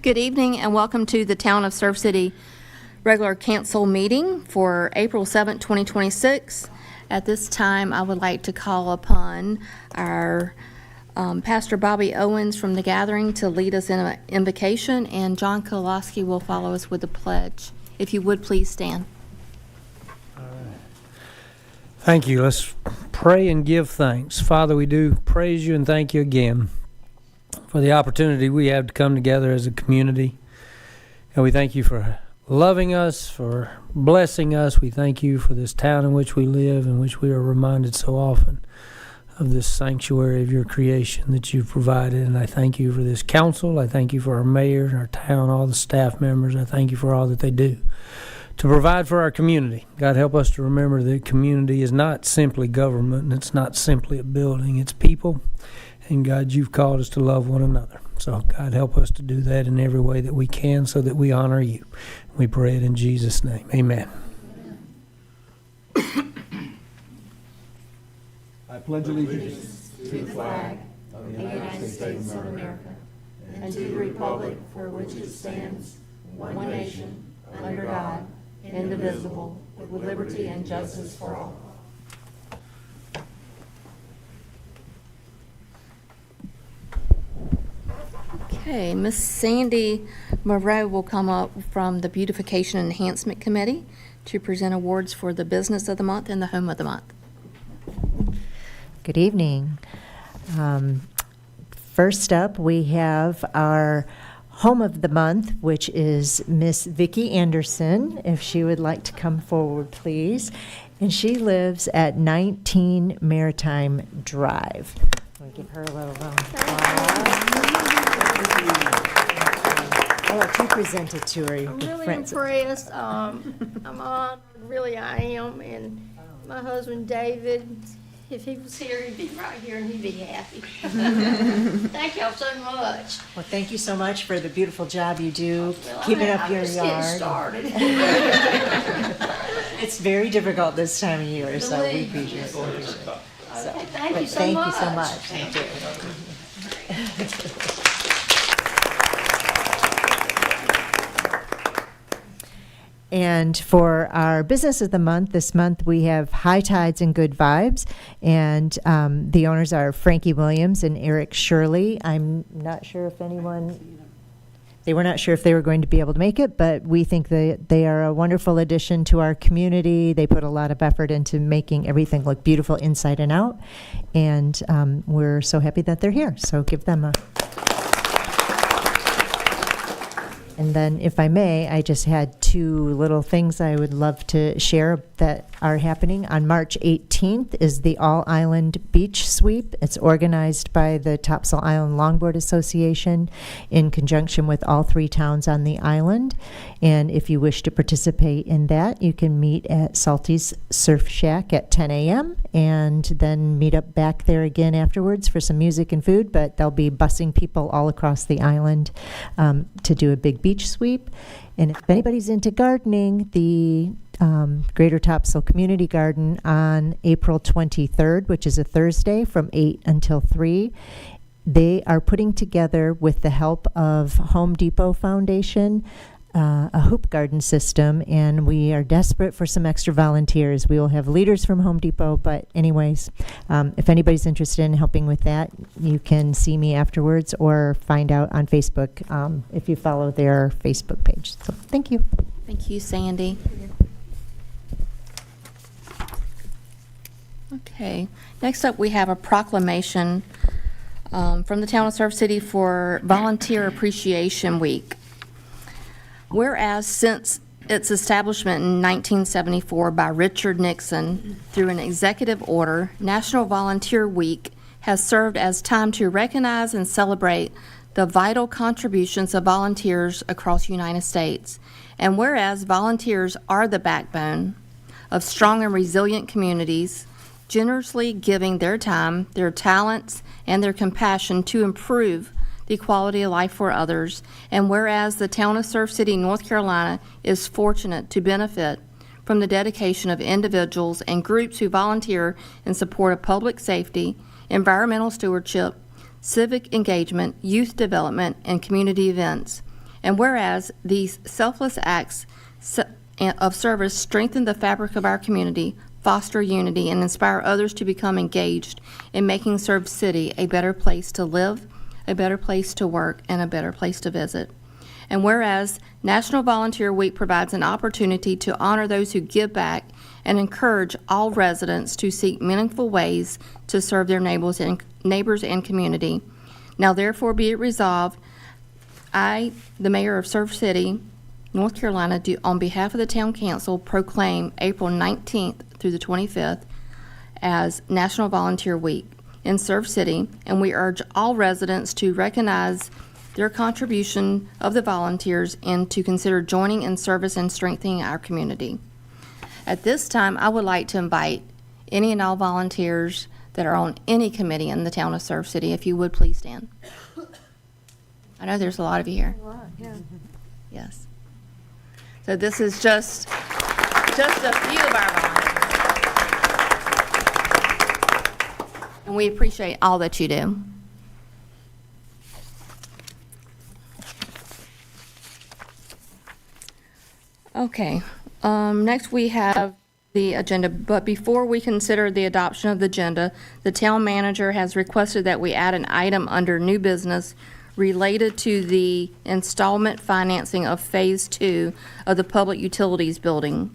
Good evening and welcome to the Town of Surf City regular council meeting for April 7th, 2026. At this time, I would like to call upon our Pastor Bobby Owens from the Gathering to lead us in an invocation, and John Koloski will follow us with the pledge. If you would, please stand. Thank you. Let's pray and give thanks. Father, we do praise you and thank you again for the opportunity we have to come together as a community. And we thank you for loving us, for blessing us. We thank you for this town in which we live, in which we are reminded so often of this sanctuary of your creation that you've provided. And I thank you for this council. I thank you for our mayor and our town, all the staff members. I thank you for all that they do to provide for our community. God, help us to remember that community is not simply government, and it's not simply a building. It's people. And God, you've called us to love one another. So God, help us to do that in every way that we can so that we honor you. We pray it in Jesus' name. Amen. I pledge allegiance to the flag of the United States of America and to the republic for which it stands, one nation, under God, indivisible, with liberty and justice for all. Okay, Miss Sandy Moreau will come up from the Beautification Enhancement Committee to present awards for the Business of the Month and the Home of the Month. Good evening. First up, we have our Home of the Month, which is Miss Vicki Anderson, if she would like to come forward, please. And she lives at 19 Maritime Drive. We'll give her a little applause. I'll let you present it to her. I'm really impressed. I'm honored, really I am, and my husband David, if he was here, he'd be right here and he'd be happy. Thank y'all so much. Well, thank you so much for the beautiful job you do, Well, keeping up I'm your just yard. getting started. It's very difficult this time of year, so we Believe me. appreciate it. Okay, thank But you so thank much. you so much. Thank you. And for our business of the month, this month we have High Tides and Good Vibes. And the owners are Frankie Williams and Eric Shirley. I'm not sure if they were not sure if they were going to be able to make it, but we think that they are a wonderful addition to our community. They put a lot of effort into making everything look beautiful inside and out. And we're so happy that they're here. So give them a... And then, if I may, I just had two little things I would love to share that are happening. On March 18th is the All Island Beach Sweep. It's organized by the Topsail Island Longboard Association in conjunction with all 3 towns on the island. And if you wish to participate in that, you can meet at Salty's Surf Shack at 10 a.m. and then meet up back there again afterwards for some music and food. But they'll be busing people all across the island to do a big beach sweep. And if anybody's into gardening, the Greater Topsail Community Garden on April 23rd, which is a Thursday from 8 until 3, they are putting together, with the help of Home Depot Foundation, a hoop garden system, and we are desperate for some extra volunteers. We will have leaders from Home Depot, but anyways, if anybody's interested in helping with that, you can see me afterwards or find out on Facebook if you follow their Facebook page. So thank you. Thank you, Sandy. Okay, next up we have a proclamation from the Town of Surf City for Volunteer Appreciation Week. Whereas since its establishment in 1974 by Richard Nixon through an executive order, National Volunteer Week has served as time to recognize and celebrate the vital contributions of volunteers across the United States. And whereas volunteers are the backbone of strong and resilient communities, generously giving their time, their talents, and their compassion to improve the quality of life for others, and whereas the Town of Surf City, North Carolina is fortunate to benefit from the dedication of individuals and groups who volunteer in support of public safety, environmental stewardship, civic engagement, youth development, and community events. And whereas these selfless acts of service strengthen the fabric of our community, foster unity, and inspire others to become engaged in making Surf City a better place to live, a better place to work, and a better place to visit. And whereas National Volunteer Week provides an opportunity to honor those who give back and encourage all residents to seek meaningful ways to serve their neighbors and community. Now therefore be it resolved, I, the Mayor of Surf City, North Carolina, do on behalf of the Town Council proclaim April 19th through the 25th as National Volunteer Week in Surf City, and we urge all residents to recognize their contribution of the volunteers and to consider joining in service and strengthening our community. At this time, I would like to invite any and all volunteers that are on any committee in the Town of Surf City, if you would please stand. I know there's a lot of you here. Yes. So this is just a few of our volunteers. And we appreciate all that you do. Okay, next we have the agenda, but before we consider the adoption of the agenda, the town manager has requested that we add an item under new business related to the installment financing of Phase 2 of the Public Utilities Building.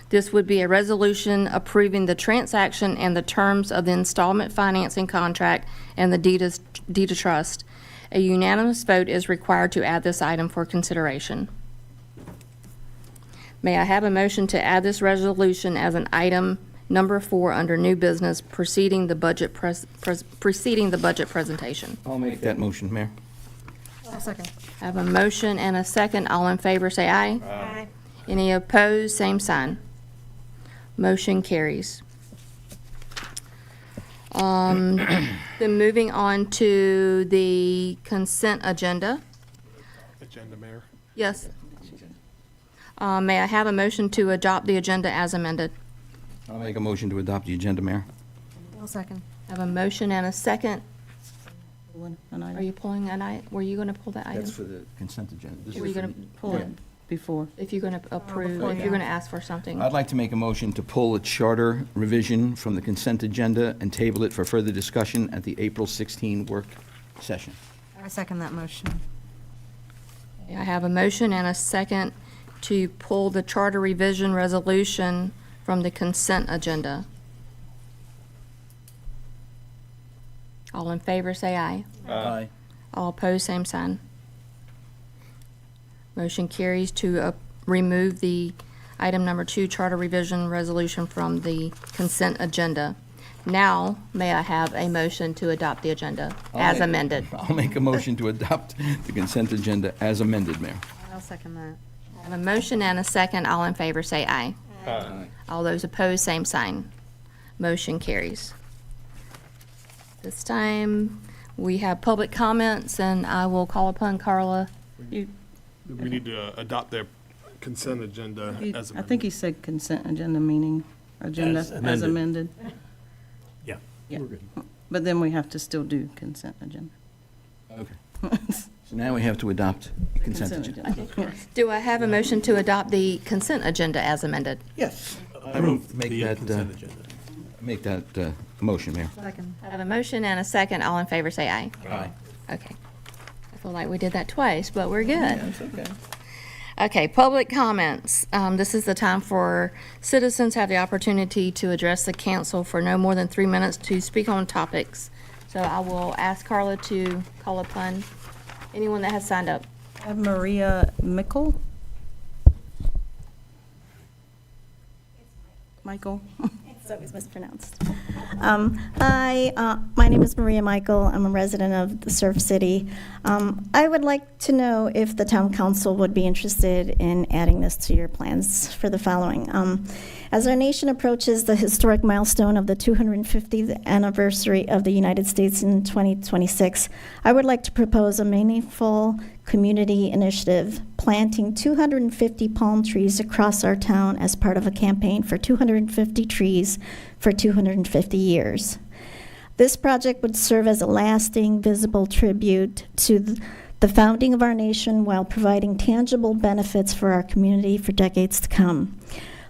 This would be a resolution approving the transaction and the terms of the installment financing contract and the deed of trust. A unanimous vote is required to add this item for consideration. May I have a motion to add this resolution as an item number 4 under new business preceding the budget presentation? I'll make that motion, Mayor. I'll second. I have a motion and a second. All in favor, say aye. Aye. Any opposed, same sign. Motion carries. Then moving on to the consent agenda. Agenda, Mayor. Yes. May I have a motion to adopt the agenda as amended? I'll make a motion to adopt the agenda, Mayor. I'll second. I have a motion and a second. Are you pulling that item? Were you going to pull that item? That's for the consent agenda. This Were you is for going to the- pull yeah. it? before. If you're going to approve, if you're going to ask for something. I'd like to make a motion to pull a charter revision from the consent agenda and table it for further discussion at the April 16 work session. I second that motion. I have a motion and a second to pull the charter revision resolution from the consent agenda. All in favor, say aye. Aye. All opposed, same sign. Motion carries to remove the item number 2, charter revision resolution from the consent agenda. Now, may I have a motion to adopt the agenda as amended? I'll make a motion to adopt the consent agenda as amended, Mayor. I'll second that. I have a motion and a second. All in favor, say aye. Aye. All those opposed, same sign. Motion carries. This time, we have public comments, and I will call upon Carla. We need to adopt their consent agenda as I amended. think he said consent agenda, meaning agenda As as amended. Yeah, Yeah. we're good. But then we have to still do consent agenda. Okay. So now we have to adopt the consent agenda. Yes. Do I have a motion to adopt the consent agenda as amended? Yes. I will make The that, consent agenda. Make that motion, Mayor. Second. I have a motion and a second. All in favor, say aye. Aye. Okay. I feel like we did that twice, but we're good. That's okay. Okay, public comments. This is the time for citizens to have the opportunity to address the council for no more than 3 minutes to speak on topics. So I will ask Carla to call upon anyone that has signed up. I have Maria Mickle. Michael. It's always mispronounced. Hi, my name is Maria Michael. I'm a resident of the Surf City. I would like to know if the town council would be interested in adding this to your plans for the following. As our nation approaches the historic milestone of the 250th anniversary of the United States in 2026, I would like to propose a meaningful community initiative, planting 250 palm trees across our town as part of a campaign for 250 trees for 250 years. This project would serve as a lasting, visible tribute to the founding of our nation while providing tangible benefits for our community for decades to come.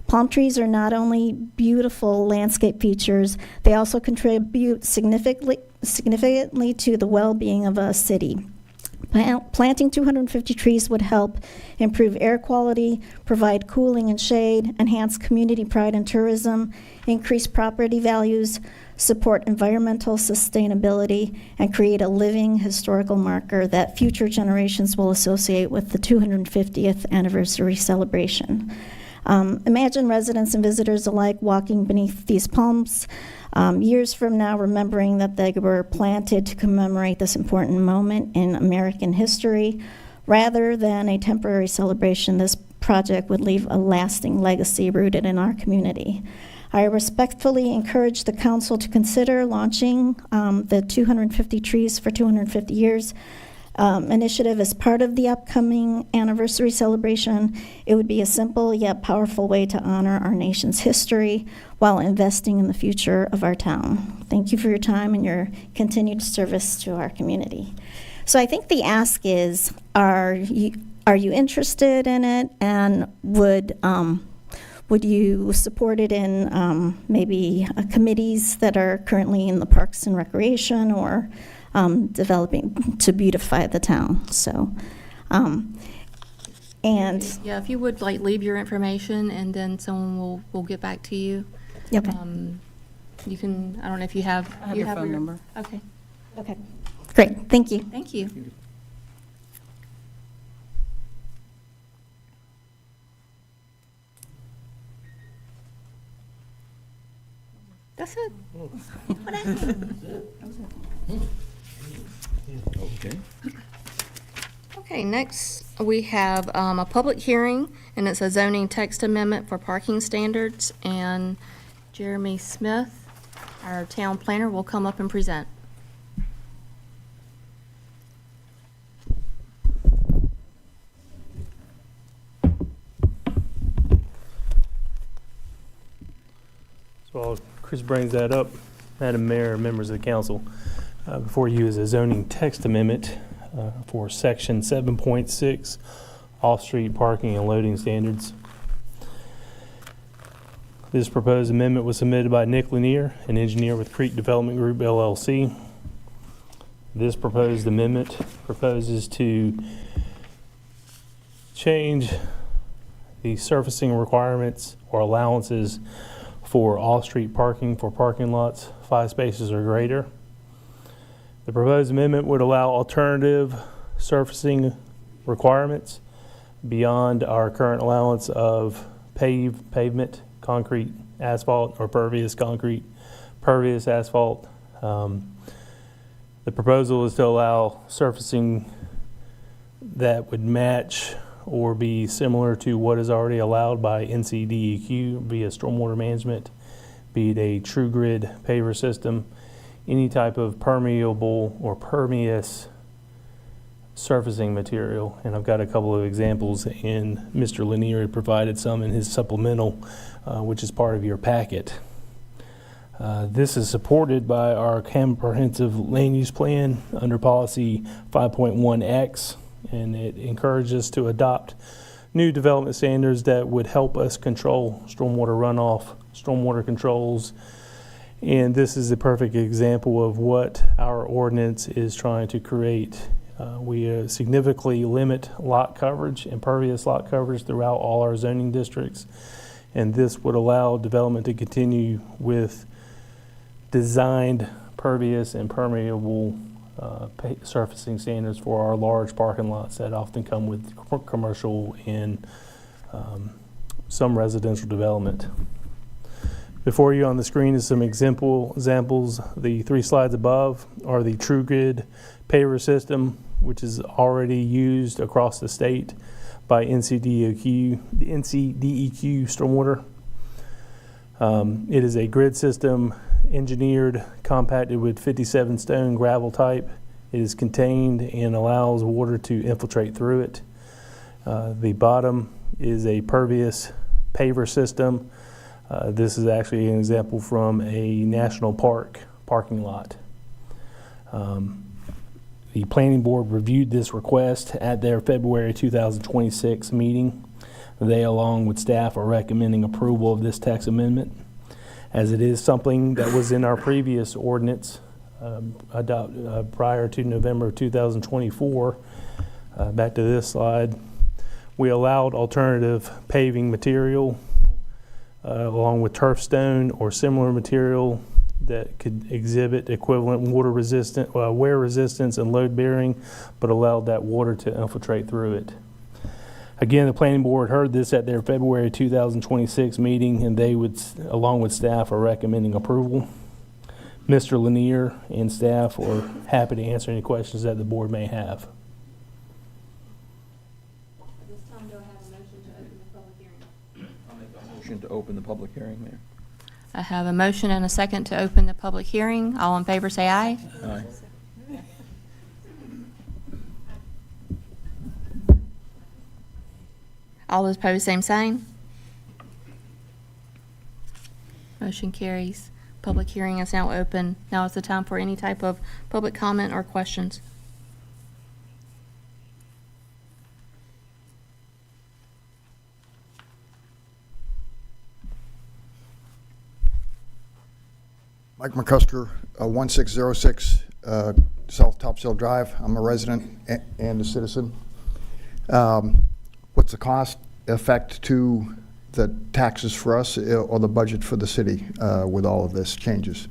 Palm trees are not only beautiful landscape features, they also contribute significantly to the well-being of a city. Planting 250 trees would help improve air quality, provide cooling and shade, enhance community pride and tourism, increase property values, support environmental sustainability, and create a living historical marker that future generations will associate with the 250th anniversary celebration. Imagine residents and visitors alike walking beneath these palms years from now, remembering that they were planted to commemorate this important moment in American history. Rather than a temporary celebration, this project would leave a lasting legacy rooted in our community. I respectfully encourage the council to consider launching the 250 Trees for 250 Years initiative as part of the upcoming anniversary celebration. It would be a simple yet powerful way to honor our nation's history while investing in the future of our town. Thank you for your time and your continued service to our community. So I think the ask is, are you interested in it, and would you support it in maybe committees that are currently in the Parks and Recreation or developing to beautify the town? So, and Yeah, if you would like leave your information, and then someone will get back to you. okay, You can, I don't know if you have. I have your phone number. Okay, okay, great, thank you. thank you. That's it. Okay. Okay, next we have a public hearing, and it's a zoning text amendment for parking standards, and Jeremy Smith, our town planner, will come up and present. So while Chris brings that up, Madam Mayor, members of the council, before you is a zoning text amendment for section 7.6, off-street parking and loading standards. This proposed amendment was submitted by Nick Lanier, an engineer with Creek Development Group LLC. This proposed amendment proposes to change the surfacing requirements or allowances for off-street parking for parking lots 5 spaces or greater. The proposed amendment would allow alternative surfacing requirements beyond our current allowance of pavement, concrete, asphalt, or pervious concrete, pervious asphalt. The proposal is to allow surfacing that would match or be similar to what is already allowed by NCDEQ via stormwater management, be it a true grid paver system, any type of permeable or permeous surfacing material. And I've got a couple of examples, and Mr. Lanier had provided some in his supplemental, which is part of your packet. This is supported by our comprehensive land use plan under policy 5.1X, and it encourages us to adopt new development standards that would help us control stormwater runoff, stormwater controls. And this is a perfect example of what our ordinance is trying to create. We significantly limit lot coverage, impervious lot coverage throughout all our zoning districts. And this would allow development to continue with designed pervious and permeable surfacing standards for our large parking lots that often come with commercial and some residential development. Before you on the screen is some examples. The 3 slides above are the True Grid paver system, which is already used across the state by NCDEQ stormwater. It is a grid system engineered, compacted with 57 stone gravel type. It is contained and allows water to infiltrate through it. The bottom is a pervious paver system. This is actually an example from a national park parking lot. The planning board reviewed this request at their February 2026 meeting. They, along with staff, are recommending approval of this text amendment, as it is something that was in our previous ordinance prior to November 2024. Back to this slide. We allowed alternative paving material along with turf stone or similar material that could exhibit equivalent water resistant, wear resistance and load bearing, but allowed that water to infiltrate through it. Again, the planning board heard this at their February 2026 meeting, and they would, along with staff, are recommending approval. Mr. Lanier and staff are happy to answer any questions that the board may have. At this time, do I have a motion to open the public hearing? I'll make a motion to open the public hearing, Mayor. I have a motion and a second to open the public hearing. All in favor say aye. Aye. All those opposed, same sign. Motion carries. Public hearing is now open. Now is the time for any type of public comment or questions. Mike McCusker, 1606 South Topsail Drive. I'm a resident and a citizen. What's the cost effect to the taxes for us or the budget for the city with all of this changes?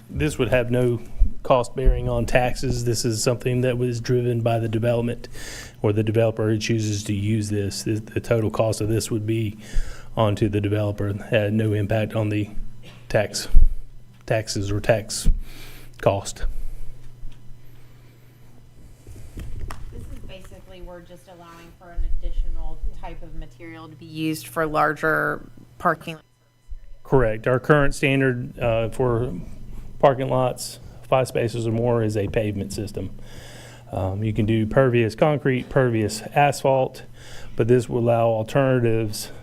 This would have no cost bearing on taxes. This is something that was driven by the development or the developer who chooses to use this. The total cost of this would be onto the developer. It had no impact on the taxes or tax cost. This is basically, we're just allowing for an additional type of material to be used for larger parking. Correct. Our current standard for parking lots, 5 spaces or more, is a pavement system. You can do pervious concrete, pervious asphalt, but this will allow alternatives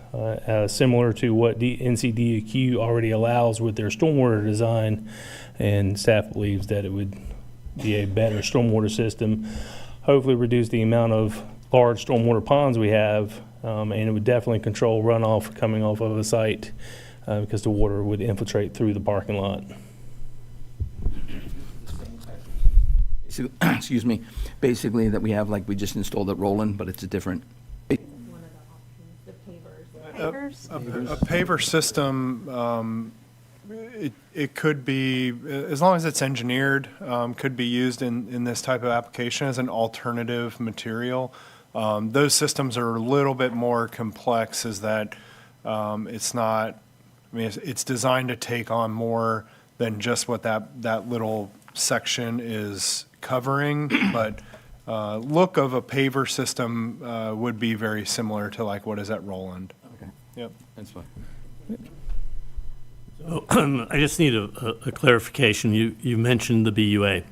similar to what NCDEQ already allows with their stormwater design, and staff believes that it would be a better stormwater system, hopefully reduce the amount of large stormwater ponds we have, and it would definitely control runoff coming off of a site because the water would infiltrate through the parking lot. So, excuse me, basically that we have, like we just installed at Roland, but it's a different. One of the options, the pavers. A paver system, it could be, as long as it's engineered, could be used in this type of application as an alternative material. Those systems are a little bit more complex, is that it's not, I mean, it's designed to take on more than just what that little section is covering, but look of a paver system would be very similar to like what is at Roland. Okay, Yep. that's fine. I just need a clarification. You mentioned the BUA.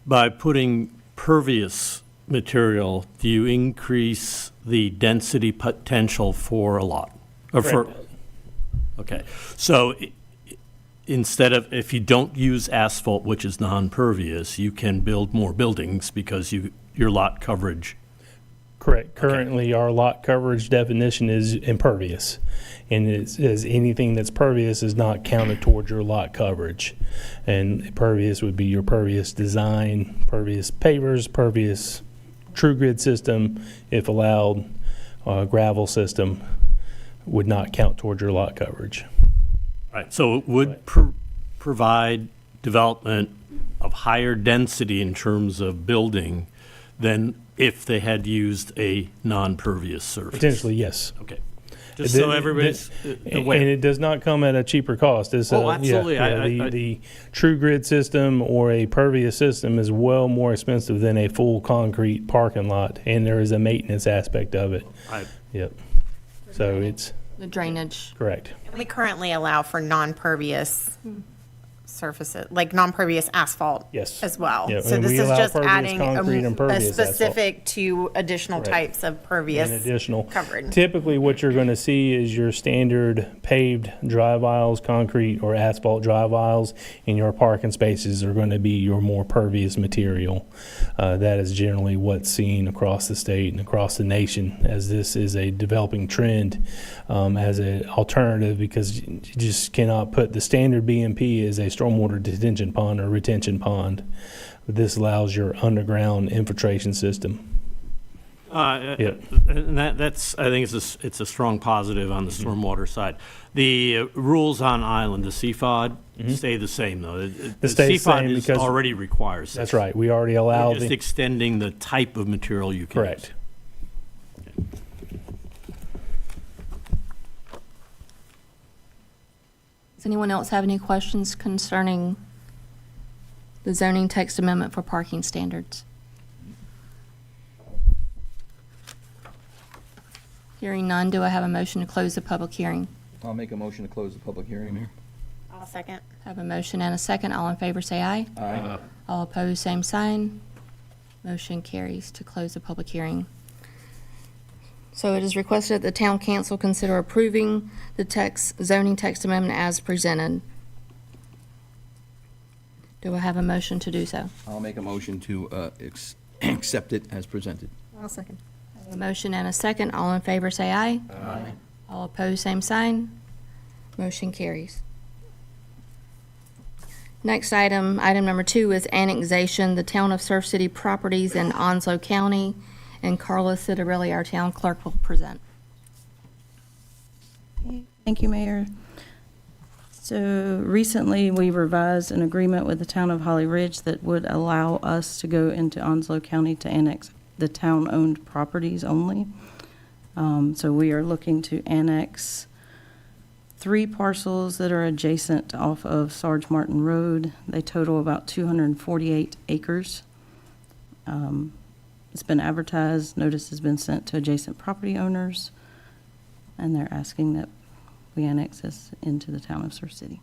By putting pervious material, do you increase the density potential for a lot? Or for, okay. So instead of, if you don't use asphalt, which is non-pervious, you can build more buildings because your lot coverage. Correct. Currently, our lot coverage definition is impervious, and it says anything that's pervious is not counted towards your lot coverage. And pervious would be your pervious design, pervious pavers, pervious true grid system, if allowed, gravel system would not count towards your lot coverage. Right. So it would provide development of higher density in terms of building than if they had used a non-pervious surface. Potentially, yes. Okay. Just so everybody's aware. And it does not come at a cheaper cost. It's absolutely. The true grid system or a pervious system is well more expensive than a full concrete parking lot, and there is a maintenance aspect of it. Yep. So it's The drainage. correct. We currently allow for non-pervious surfaces, like non-pervious asphalt. Yes. As well. Yeah, So and this we is allow just pervious adding concrete and a pervious asphalt. specific to additional Correct. types of pervious And additional coverage. Typically, what you're going to see is your standard paved drive aisles, concrete or asphalt drive aisles, and your parking spaces are going to be your more pervious material. That is generally what's seen across the state and across the nation, as this is a developing trend as an alternative, because you just cannot put the standard BMP as a stormwater detention pond or retention pond. But this allows your underground infiltration system. And that's, I think it's a strong positive on the stormwater side. The rules on island, the CFOD, stay the same, though. The stay the CFOD same because already requires this. That's right. We already allow We're just extending the type of material you can correct. use. Does anyone else have any questions concerning the zoning text amendment for parking standards? Hearing none, do I have a motion to close the public hearing? I'll make a motion to close the public hearing, Mayor. I'll second. Have a motion and a second. All in favor, say aye. Aye. All opposed, same sign. Motion carries to close the public hearing. So it is requested that the town council consider approving the zoning text amendment as presented. Do I have a motion to do so? I'll make a motion to accept it as presented. I'll second. A motion and a second. All in favor, say aye. Aye. All opposed, same sign. Motion carries. Next item, item number 2 is annexation, the town of Surf City properties in Onslow County, and Carla Citarelli, our town clerk, will present. Thank you, Mayor. So recently, we revised an agreement with the town of Holly Ridge that would allow us to go into Onslow County to annex the town-owned properties only. So we are looking to annex 3 parcels that are adjacent off of Sarge Martin Road. They total about 248 acres. It's been advertised, notice has been sent to adjacent property owners, and they're asking that we annex this into the town of Surf City.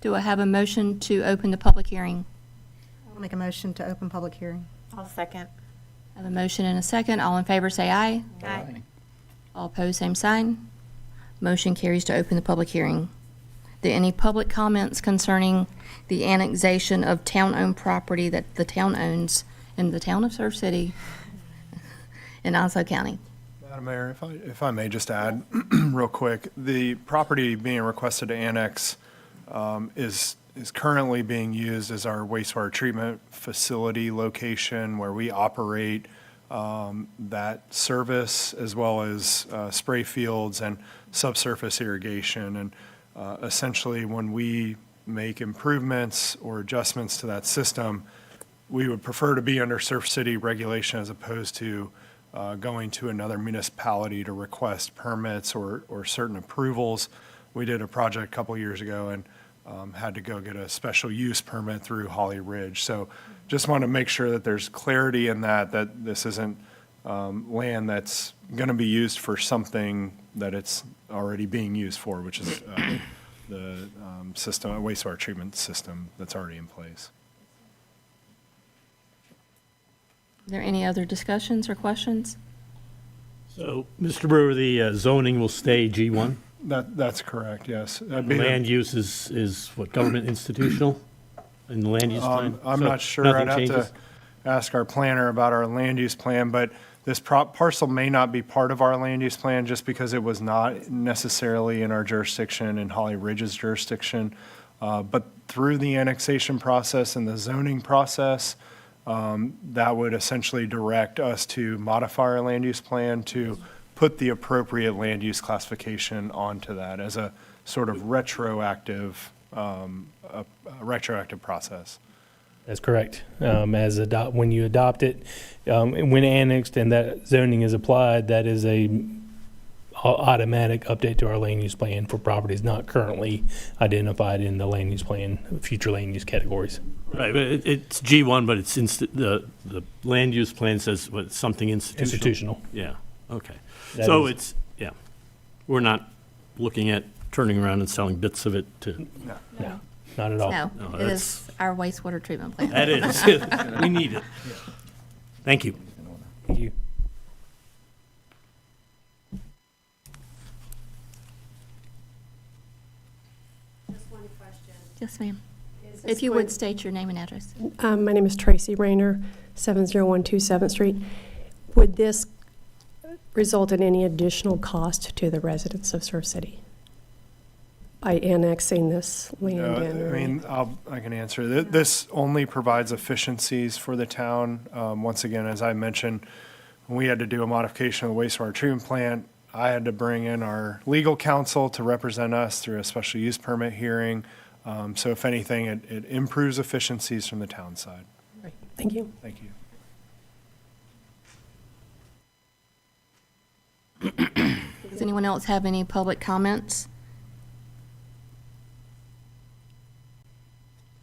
Do I have a motion to open the public hearing? I'll make a motion to open public hearing. I'll second. I have a motion and a second. All in favor, say aye. Aye. All opposed, same sign. Motion carries to open the public hearing. there any public comments concerning the annexation of town-owned property that the town owns in the town of Surf City in Onslow County? Madam Mayor, if I may just add real quick, the property being requested to annex is currently being used as our wastewater treatment facility location where we operate that service as well as spray fields and subsurface irrigation. And essentially, when we make improvements or adjustments to that system, we would prefer to be under Surf City regulation as opposed to going to another municipality to request permits or certain approvals. We did a project a couple years ago and had to go get a special use permit through Hawley Ridge. So just want to make sure that there's clarity in that this isn't land that's going to be used for something that it's already being used for, which is the system, wastewater treatment system that's already in place. Are there any other discussions or questions? So, Mr. Brewer, the zoning will stay G1? That's correct, yes. Land use is what, government institutional in the land use plan? I'm So not sure. nothing I'd have to changes? ask our planner about our land use plan, but this parcel may not be part of our land use plan just because it was not necessarily in our jurisdiction, in Hawley Ridge's jurisdiction. But through the annexation process and the zoning process, that would essentially direct us to modify our land use plan to put the appropriate land use classification onto that as a sort of retroactive process. That's correct. When you adopt it, when annexed and that zoning is applied, that is a automatic update to our land use plan for properties not currently identified in the land use plan, future land use categories. Right, but it's G1, but it's the land use plan says what, something institutional? Institutional. Yeah, okay. That So is- it's, yeah, we're not looking at turning around and selling bits of it to, No, not at all. No, No, it that's- is our wastewater treatment plant. that is, we need it. Thank you. Thank you. Yes, ma'am. If you would state your name and address. My name is Tracy Rayner, 70127 7th Street. Would this result in any additional cost to the residents of Surf City by annexing this land in? I mean, I can answer. This only provides efficiencies for the town. Once again, as I mentioned, when we had to do a modification of the wastewater treatment plant, I had to bring in our legal counsel to represent us through a special use permit hearing. So if anything, it improves efficiencies from the town side. Right. Thank you. Thank you. Does anyone else have any public comments?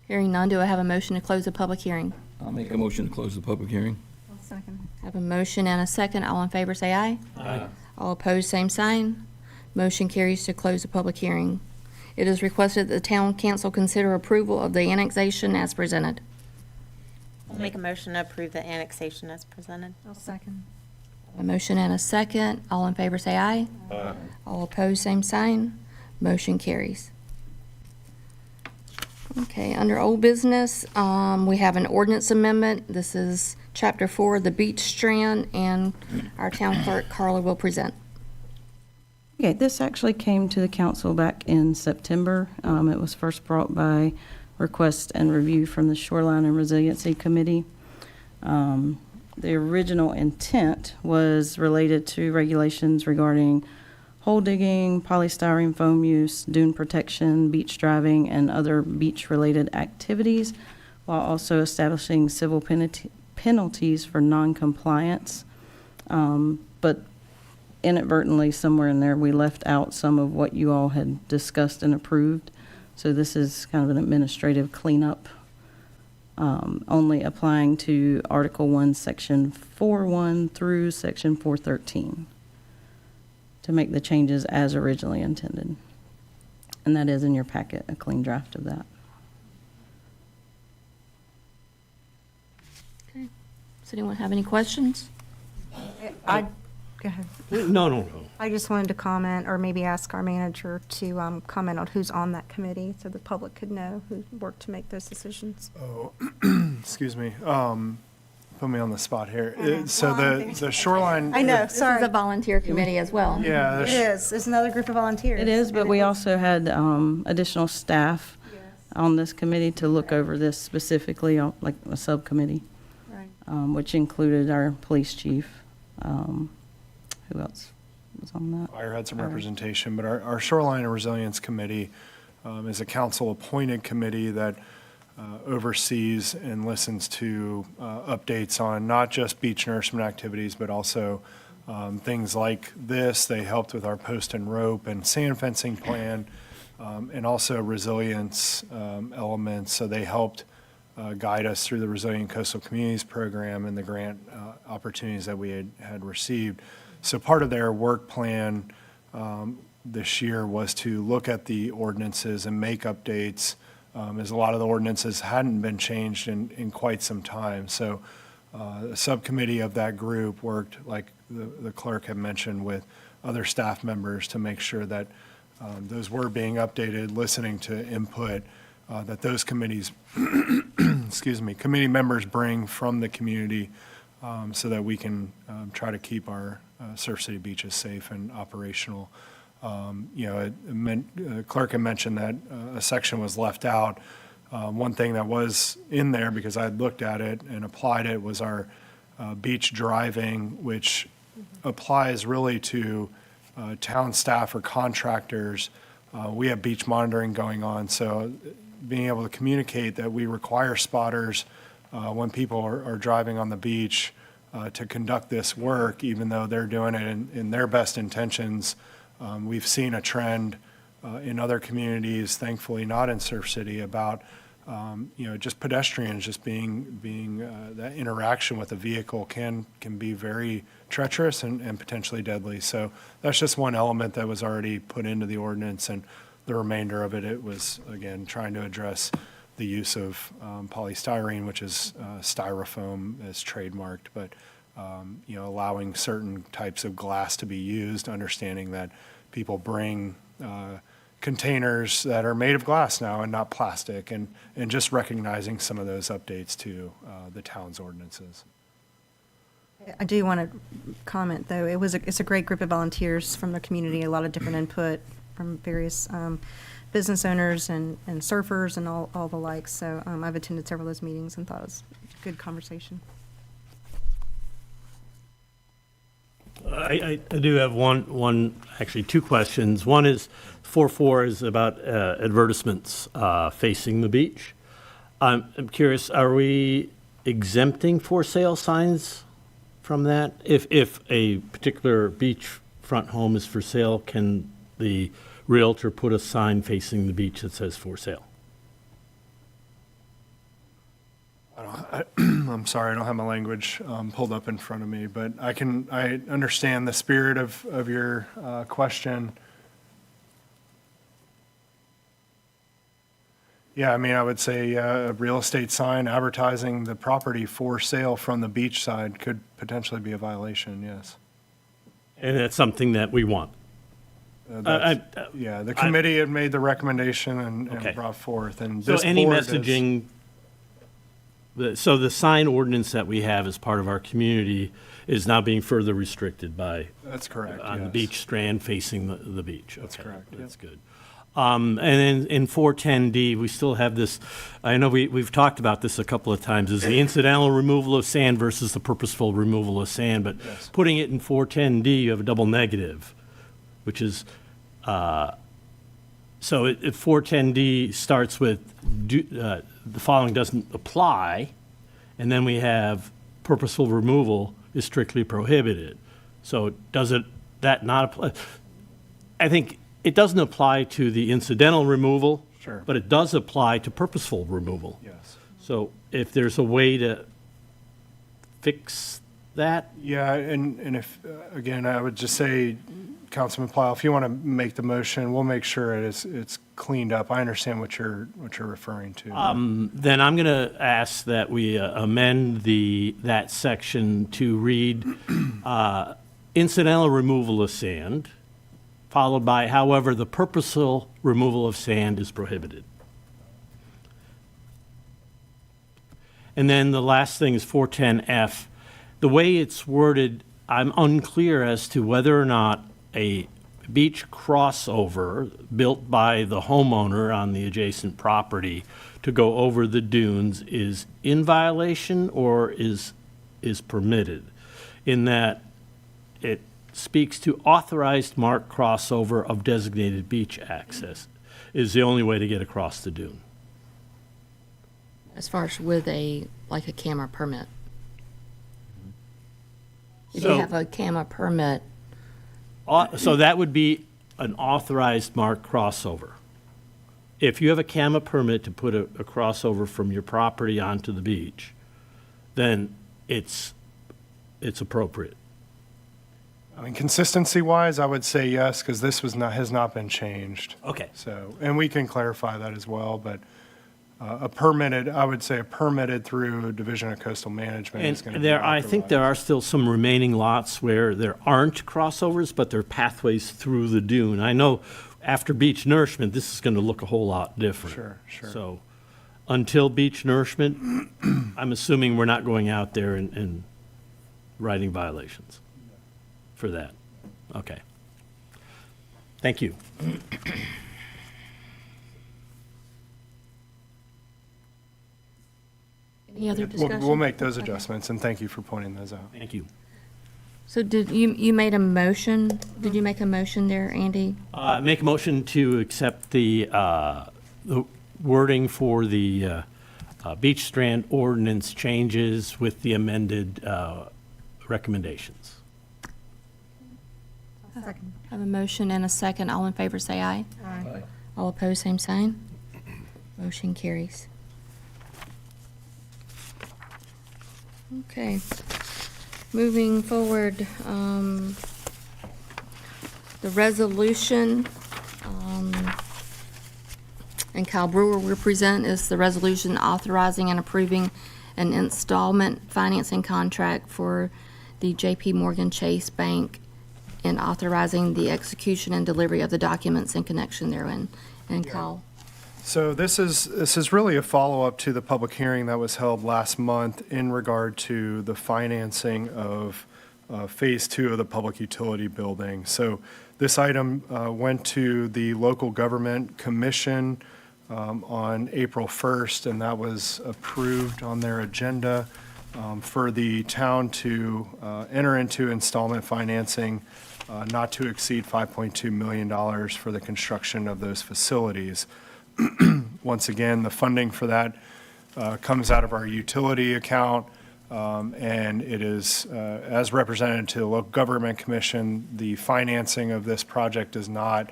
Hearing none, do I have a motion to close the public hearing? I'll make a motion to close the public hearing. Have a motion and a second. All in favor, say aye. Aye. All opposed, same sign. Motion carries to close the public hearing. It is requested that the town council consider approval of the annexation as presented. I'll make a motion to approve the annexation as presented. I'll second. A motion and a second. All in favor, say aye. Aye. All opposed, same sign. Motion carries. Okay, under old business, we have an ordinance amendment. This is Chapter 4, the beach strand, and our town clerk, Carla, will present. Okay, this actually came to the council back in September. It was first brought by request and review from the Shoreline and Resiliency Committee. The original intent was related to regulations regarding hole digging, polystyrene foam use, dune protection, beach driving, and other beach-related activities, while also establishing civil penalties for non-compliance. But inadvertently, somewhere in there, we left out some of what you all had discussed and approved. So this is kind of an administrative cleanup, only applying to Article 1, Section 4.1 through Section 413 to make the changes as originally intended. And that is in your packet, a clean draft of that. Okay. Does anyone have any questions? Go ahead. No. I just wanted to comment, or maybe ask our manager to comment on who's on that committee, so the public could know who worked to make those decisions. Oh, excuse me. Put me on the spot here. know. So the shoreline. I know, This is sorry. a volunteer committee as well. Yeah. It is. It's another group of volunteers. It is, but And we was- also had additional staff on this committee to look over this specifically, like a subcommittee, Right. which included our police chief. Who else was on that? Fire had some representation, but our Shoreline and Resilience Committee is a council-appointed committee that oversees and listens to updates on not just beach nourishment activities, but also things like this. They helped with our post and rope and sand fencing plan, and also resilience elements. So they helped guide us through the Resilient Coastal Communities Program and the grant opportunities that we had received. So part of their work plan this year was to look at the ordinances and make updates, as a lot of the ordinances hadn't been changed in quite some time. So a subcommittee of that group worked, like the clerk had mentioned, with other staff members to make sure that those were being updated, listening to input that those committees, committee members bring from the community, so that we can try to keep our Surf City beaches safe and operational. Clerk had mentioned that a section was left out. One thing that was in there, because I had looked at it and applied it, was our beach driving, which applies really to town staff or contractors. We have beach monitoring going on, so being able to communicate that we require spotters when people are driving on the beach to conduct this work, even though they're doing it in their best intentions. We've seen a trend in other communities, thankfully not in Surf City, about just pedestrians just being that interaction with a vehicle can be very treacherous and potentially deadly. So that's just one element that was already put into the ordinance, and the remainder of it was, again, trying to address the use of polystyrene, which is styrofoam as trademarked, but allowing certain types of glass to be used, understanding that people bring containers that are made of glass now and not plastic, and just recognizing some of those updates to the town's ordinances. I do want to comment, though. It's a great group of volunteers from the community, a lot of different input from various business owners and surfers and all the like. So I've attended several of those meetings and thought it was a good conversation. I do have actually two questions. One is, 4.4 is about advertisements facing the beach. I'm curious, are we exempting for sale signs from that? If a particular beachfront home is for sale, can the realtor put a sign facing the beach that says for sale? I'm sorry, I don't have my language pulled up in front of me, but I understand the spirit of your question. Yeah, I mean, I would say a real estate sign advertising the property for sale from the beach side could potentially be a violation, yes. And that's something that we want. Yeah, the committee had made the recommendation and Okay. brought forth, and So this any board is- messaging, so the sign ordinance that we have as part of our community is now being further restricted by. That's correct, On the yes. beach strand facing the beach. That's Okay, correct, That's good. And then in 410D, we still have this, I know we've talked about this a couple of times, is the incidental removal of sand versus the purposeful removal of sand. But Yes. putting it in 410D, you have a double negative, which is, so if 410D starts with, the following doesn't apply, and then we have purposeful removal is strictly prohibited. So that not apply? I think it doesn't apply to the incidental removal. Sure. But it does apply to purposeful removal. Yes. So if there's a way to fix that, Yeah, and if, again, I would just say, Councilman Pleil, if you want to make the motion, we'll make sure it's cleaned up. I understand what you're referring to. then I'm going to ask that we amend that section to read, incidental removal of sand, followed by, however, the purposeful removal of sand is prohibited. And then the last thing is 410F. The way it's worded, I'm unclear as to whether or not a beach crossover built by the homeowner on the adjacent property to go over the dunes is in violation or is permitted, in that it speaks to authorized marked crossover of designated beach access is the only way to get across the dune. As far as with a camera permit. If you So- have a camera permit, So that would be an authorized marked crossover. If you have a CAMA permit to put a crossover from your property onto the beach, then it's appropriate. I mean, consistency-wise, I would say yes, because this has not been changed. Okay. So, and we can clarify that as well, but I would say a permitted through Division of Coastal Management is going to And be I think there are still some remaining lots where there aren't crossovers, but there are pathways through the dune. I know after beach nourishment, this is going to look a whole lot different. Sure. So until beach nourishment, I'm assuming we're not going out there and writing violations for that. Okay. Thank you. any other discussion? We'll make those adjustments, and thank you for pointing those out. Thank you. So did you made a motion? Did you make a motion there, Andy? Make a motion to accept the wording for the beach strand ordinance changes with the amended recommendations. I have a motion and a second. All in favor, say aye. Aye. All opposed, same sign. Motion carries. Okay. Moving forward, the resolution, and Kyle Brewer will present, is the resolution authorizing and approving an installment financing contract for the J.P. Morgan Chase Bank and authorizing the execution and delivery of the documents in connection therein. And Kyle? So this is really a follow-up to the public hearing that was held last month in regard to the financing of Phase 2 of the Public Utility Building. So this item went to the Local Government Commission on April 1st, and that was approved on their agenda for the town to enter into installment financing not to exceed $5.2 million for the construction of those facilities. Once again, the funding for that comes out of our utility account, and it is, as represented to the Local Government Commission, the financing of this project does not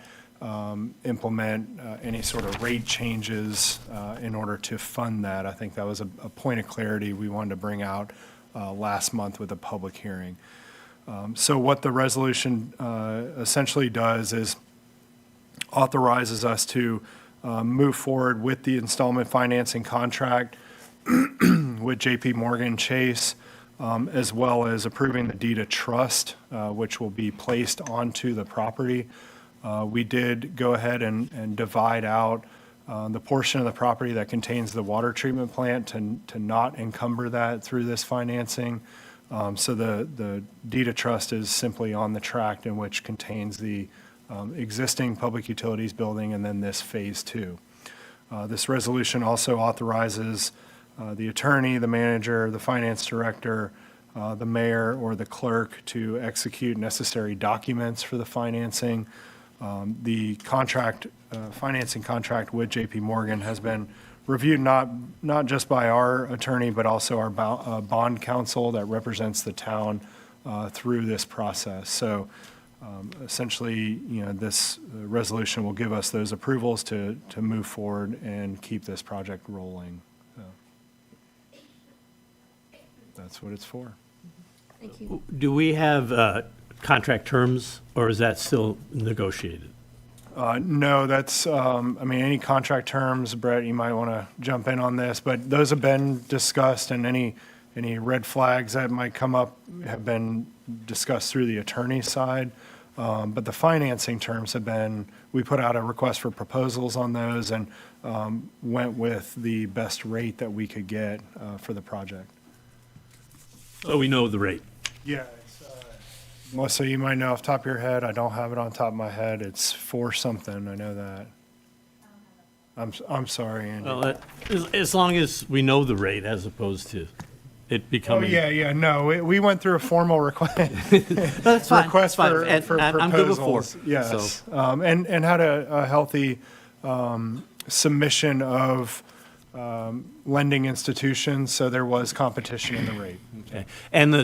implement any sort of rate changes in order to fund that. I think that was a point of clarity we wanted to bring out last month with a public hearing. So what the resolution essentially does is authorizes us to move forward with the installment financing contract with J.P. Morgan Chase, as well as approving the deed of trust, which will be placed onto the property. We did go ahead and divide out the portion of the property that contains the water treatment plant to not encumber that through this financing. So the deed of trust is simply on the tract in which contains the existing public utilities building and then this Phase 2. This resolution also authorizes the attorney, the manager, the finance director, the mayor, or the clerk to execute necessary documents for the financing. The contract, financing contract with J.P. Morgan has been reviewed not just by our attorney, but also our bond counsel that represents the town through this process. So essentially, this resolution will give us those approvals to move forward and keep this project rolling. So that's what it's for. Thank you. Do we have contract terms, or is that still negotiated? No, that's, any contract terms, Brett, you might want to jump in on this, but those have been discussed, and any any red flags that might come up have been discussed through the attorney's side. But the financing terms have been, we put out a request for proposals on those and went with the best rate that we could get for the project. So we know the rate. Yeah. Melissa, you might know off the top of your head. I don't have it on top of my head. It's 4 something. I know that. I'm sorry, Andy. Well, as long as we know the rate as opposed to it Oh, becoming. yeah. No, we went through a formal request. That's fine. Request That's fine. for And proposals. I'm good with 4. Yes. So, And had a healthy submission of lending institutions, so there was competition in the rate. okay. And the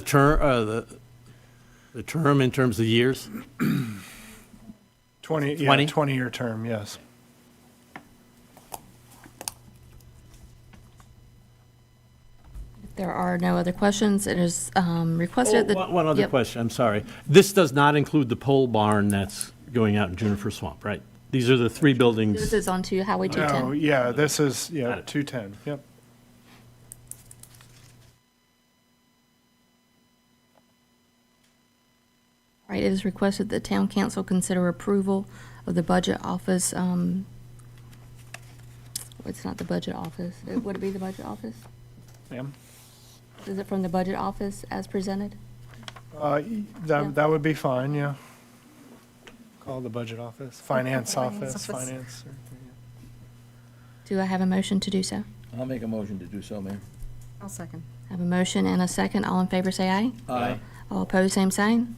term in terms of years? 20, 20? 20-year term, yes. If there are no other questions, it is requested that. One other Yep. question, I'm sorry. This does not include the pole barn that's going out in Juniper Swamp, right? These are the 3 buildings. This is onto Highway No, 210. yeah, this is, Got it. 210, yep. All right, it is requested that town council consider approval of the budget office. It's not the budget office. Would it be the budget office? Ma'am? Is it from the budget office as presented? That would be fine, yeah. Call the budget office, finance office, office. finance. Do I have a motion to do so? I'll make a motion to do so, Mayor. I'll second. I have a motion and a second. All in favor, say aye. Aye. All opposed, same sign.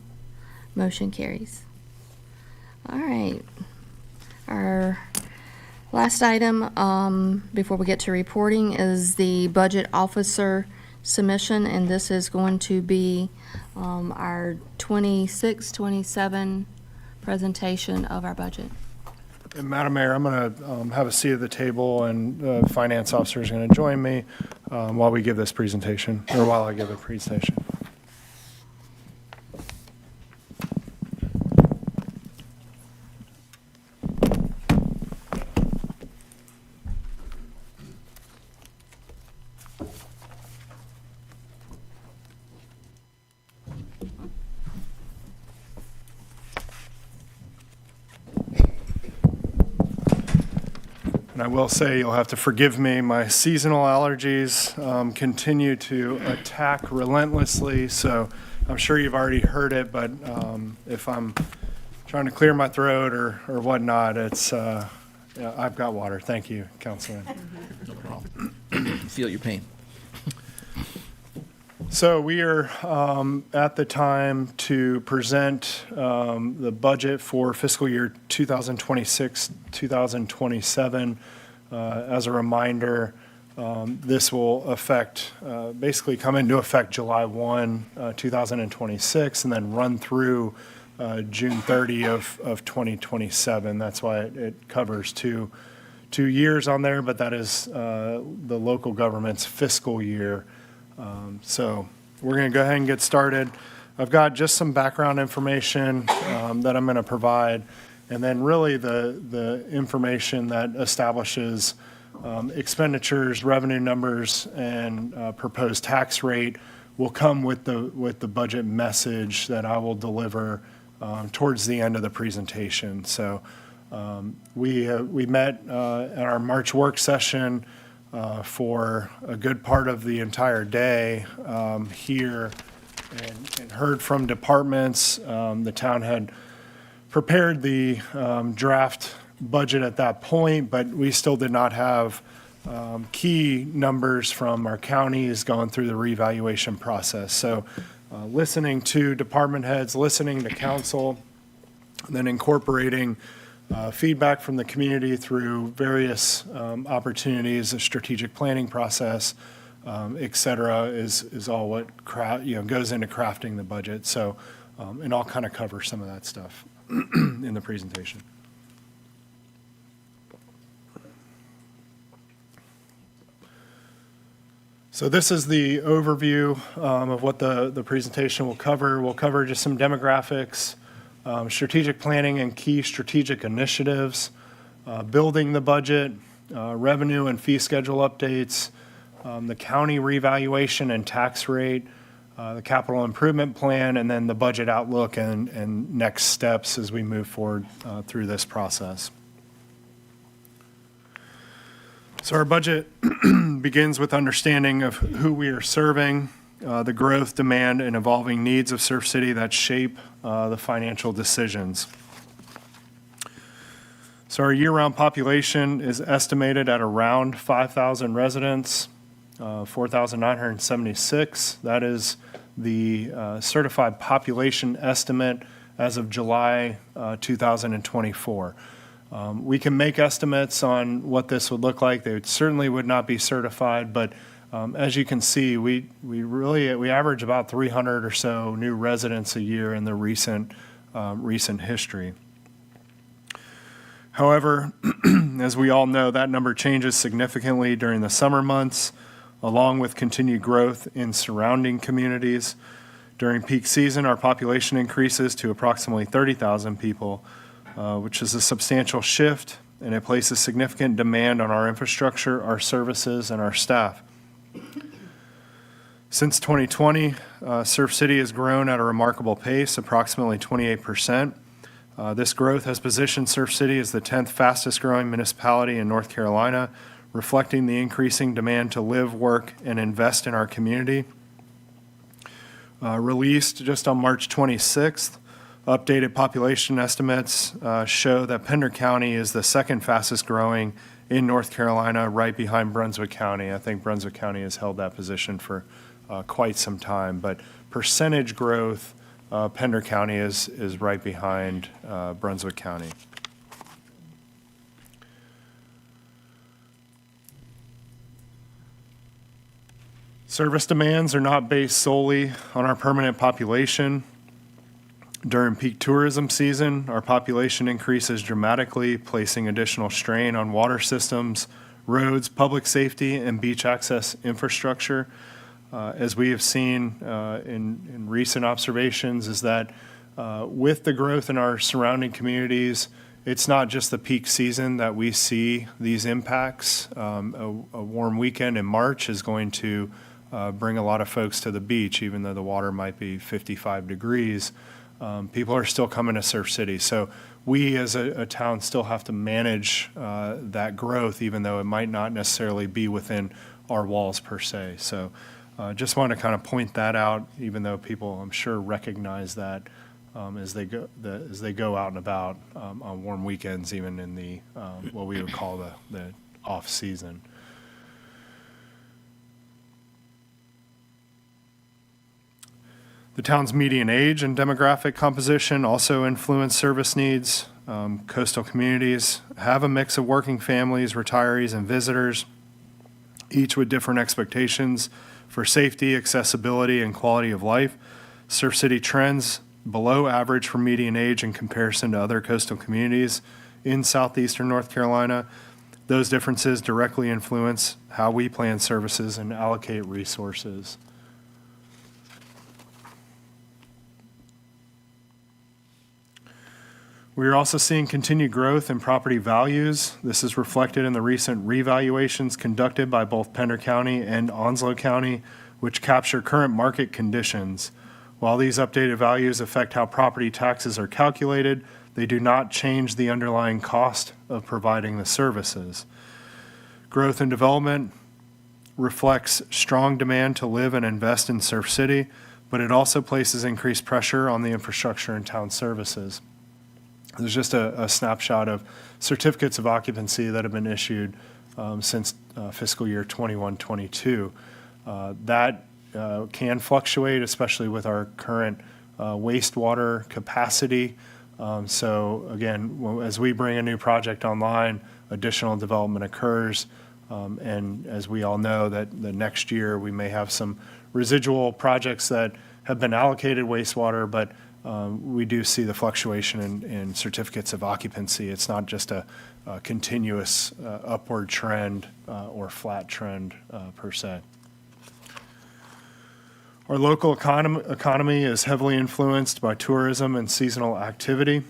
Motion carries. All right. Our last item, before we get to reporting, is the budget officer submission, and this is going to be our 26-27 presentation of our budget. And Madam Mayor, I'm going to have a seat at the table, and the finance officer is going to join me while we give this presentation, or while I give the presentation. And I will say, you'll have to forgive me, my seasonal allergies continue to attack relentlessly, so I'm sure you've already heard it, but if I'm trying to clear my throat or whatnot, it's, yeah, I've got water. Thank you, Councilman. No problem. Feel your pain. So we are at the time to present the budget for fiscal year 2026, 2027. As a reminder, this will affect, basically come into effect July 1, 2026, and then run through June 30 of 2027. That's why it covers two years on there, but that is the local government's fiscal year. So we're going to go ahead and get started. I've got just some background information that I'm going to provide, and then really the information that establishes expenditures, revenue numbers, and proposed tax rate will come with the budget message that I will deliver towards the end of the presentation. So we met at our March work session for a good part of the entire day here and heard from departments. The town had prepared the draft budget at that point, but we still did not have key numbers from our counties going through the revaluation process. So listening to department heads, listening to council, and then incorporating feedback from the community through various opportunities, a strategic planning process, et cetera, is all what goes into crafting the budget. So, and I'll kind of cover some of that stuff in the presentation. So this is the overview of what the presentation will cover. We'll cover just some demographics, strategic planning and key strategic initiatives, building the budget, revenue and fee schedule updates, the county revaluation and tax rate, the capital improvement plan, and then the budget outlook and next steps as we move forward through this process. So our budget begins with understanding of who we are serving, the growth, demand, and evolving needs of Surf City that shape the financial decisions. So our year-round population is estimated at around 5,000 residents, 4,976. That is the certified population estimate as of July 2024. We can make estimates on what this would look like. They certainly would not be certified, but as you can see, we average about 300 or so new residents a year in the recent history. However, as we all know, that number changes significantly during the summer months, along with continued growth in surrounding communities. During peak season, our population increases to approximately 30,000 people, which is a substantial shift, and it places significant demand on our infrastructure, our services, and our staff. Since 2020, Surf City has grown at a remarkable pace, approximately 28%. This growth has positioned Surf City as the 10th fastest growing municipality in North Carolina, reflecting the increasing demand to live, work, and invest in our community. Released just on March 26th, updated population estimates show that Pender County is the second fastest growing in North Carolina, right behind Brunswick County. I think Brunswick County has held that position for quite some time, but percentage growth, Pender County is right behind Brunswick County. Service demands are not based solely on our permanent population. During peak tourism season, our population increases dramatically, placing additional strain on water systems, roads, public safety, and beach access infrastructure. As we have seen in recent observations, is that with the growth in our surrounding communities, it's not just the peak season that we see these impacts. A warm weekend in March is going to bring a lot of folks to the beach, even though the water might be 55 degrees. People are still coming to Surf City. So we as a town still have to manage that growth, even though it might not necessarily be within our walls per se. So just want to kind of point that out, even though people, I'm sure, recognize that as they go out and about on warm weekends, even in the what we would call the off season. The town's median age and demographic composition also influence service needs. Coastal communities have a mix of working families, retirees, and visitors, each with different expectations for safety, accessibility, and quality of life. Surf City trends below average for median age in comparison to other coastal communities in southeastern North Carolina. Those differences directly influence how we plan services and allocate resources. We are also seeing continued growth in property values. This is reflected in the recent revaluations conducted by both Pender County and Onslow County, which capture current market conditions. While these updated values affect how property taxes are calculated, they do not change the underlying cost of providing the services. Growth and development reflects strong demand to live and invest in Surf City, but it also places increased pressure on the infrastructure and town services. There's just a snapshot of certificates of occupancy that have been issued since fiscal year 21-22. That can fluctuate, especially with our current wastewater capacity. So again, as we bring a new project online, additional development occurs. And as we all know, that the next year we may have some residual projects that have been allocated wastewater, but we do see the fluctuation in certificates of occupancy. It's not just a continuous upward trend or flat trend per se. Our local economy is heavily influenced by tourism and seasonal activity.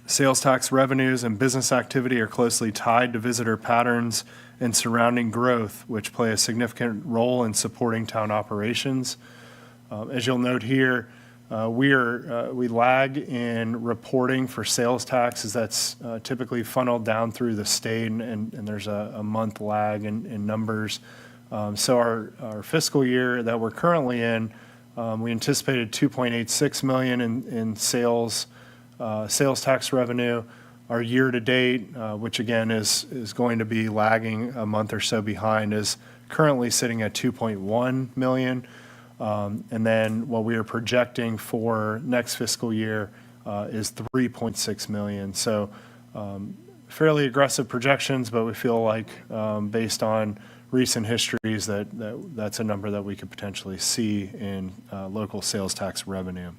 Sales tax revenues and business activity are closely tied to visitor patterns and surrounding growth, which play a significant role in supporting town operations. As you'll note here, we lag in reporting for sales taxes. That's typically funneled down through the state, and there's a month lag in numbers. So our fiscal year that we're currently in, we anticipated $2.86 million in sales tax revenue. Our year-to-date, which again is going to be lagging a month or so behind, is currently sitting at $2.1 million. And then what we are projecting for next fiscal year is $3.6 million. So fairly aggressive projections, but we feel like based on recent histories that's a number that we could potentially see in local sales tax revenue.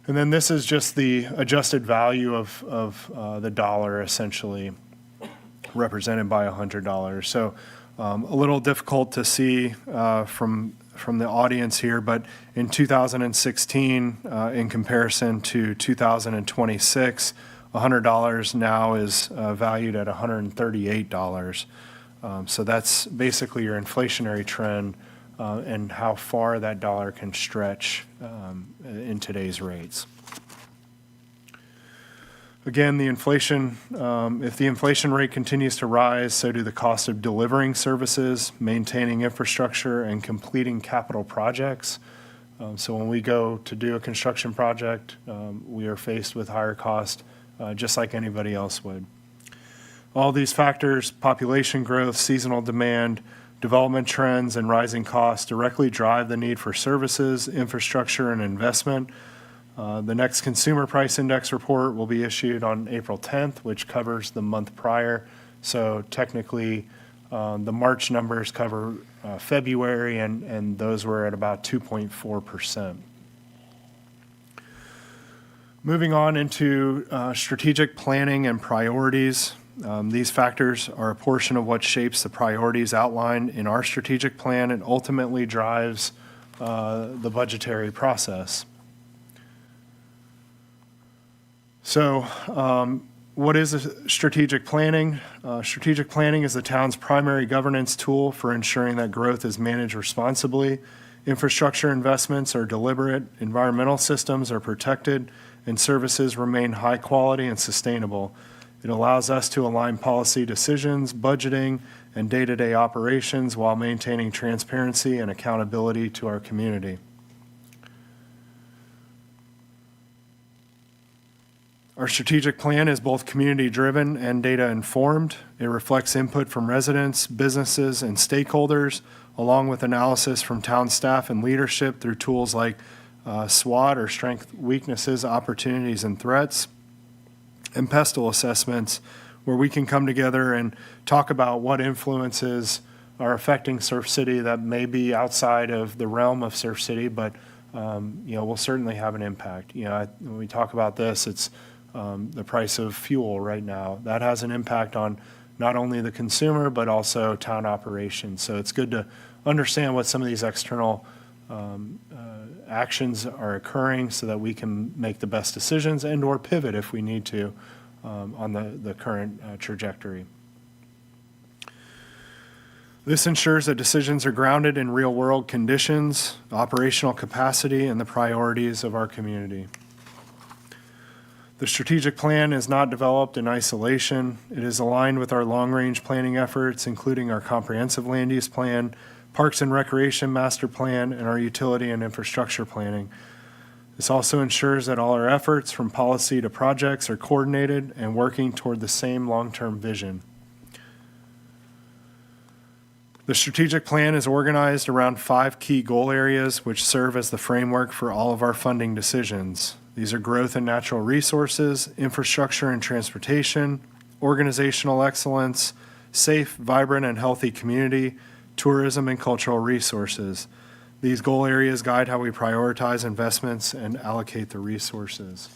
And then this is just the adjusted value of the dollar, essentially represented by $100. So a little difficult to see from the audience here, but in 2016, in comparison to 2026, $100 now is valued at $138. So that's basically your inflationary trend and how far that dollar can stretch in today's rates. Again, the inflation, if the inflation rate continues to rise, so do the cost of delivering services, maintaining infrastructure, and completing capital projects. So when we go to do a construction project, we are faced with higher cost, just like anybody else would. All these factors, population growth, seasonal demand, development trends, and rising costs directly drive the need for services, infrastructure, and investment. The next Consumer Price Index report will be issued on April 10th, which covers the month prior. So technically, the March numbers cover February, and those were at about 2.4%. Moving on into strategic planning and priorities. These factors are a portion of what shapes the priorities outlined in our strategic plan and ultimately drives the budgetary process. So what is strategic planning? Strategic planning is the town's primary governance tool for ensuring that growth is managed responsibly. Infrastructure investments are deliberate, environmental systems are protected, and services remain high quality and sustainable. It allows us to align policy decisions, budgeting, and day-to-day operations while maintaining transparency and accountability to our community. Our strategic plan is both community-driven and data-informed. It reflects input from residents, businesses, and stakeholders, along with analysis from town staff and leadership through tools like SWOT, or Strengths, Weaknesses, Opportunities, and Threats, and pestle assessments, where we can come together and talk about what influences are affecting Surf City that may be outside of the realm of Surf City, but will certainly have an impact. When we talk about this, it's the price of fuel right now. That has an impact on not only the consumer, but also town operations. So it's good to understand what some of these external actions are occurring so that we can make the best decisions and or pivot if we need to on the current trajectory. This ensures that decisions are grounded in real-world conditions, operational capacity, and the priorities of our community. The strategic plan is not developed in isolation. It is aligned with our long-range planning efforts, including our comprehensive land use plan, Parks and Recreation Master Plan, and our utility and infrastructure planning. This also ensures that all our efforts, from policy to projects, are coordinated and working toward the same long-term vision. The strategic plan is organized around 5 key goal areas, which serve as the framework for all of our funding decisions. These are growth and natural resources, infrastructure and transportation, organizational excellence, safe, vibrant, and healthy community, tourism, and cultural resources. These goal areas guide how we prioritize investments and allocate the resources.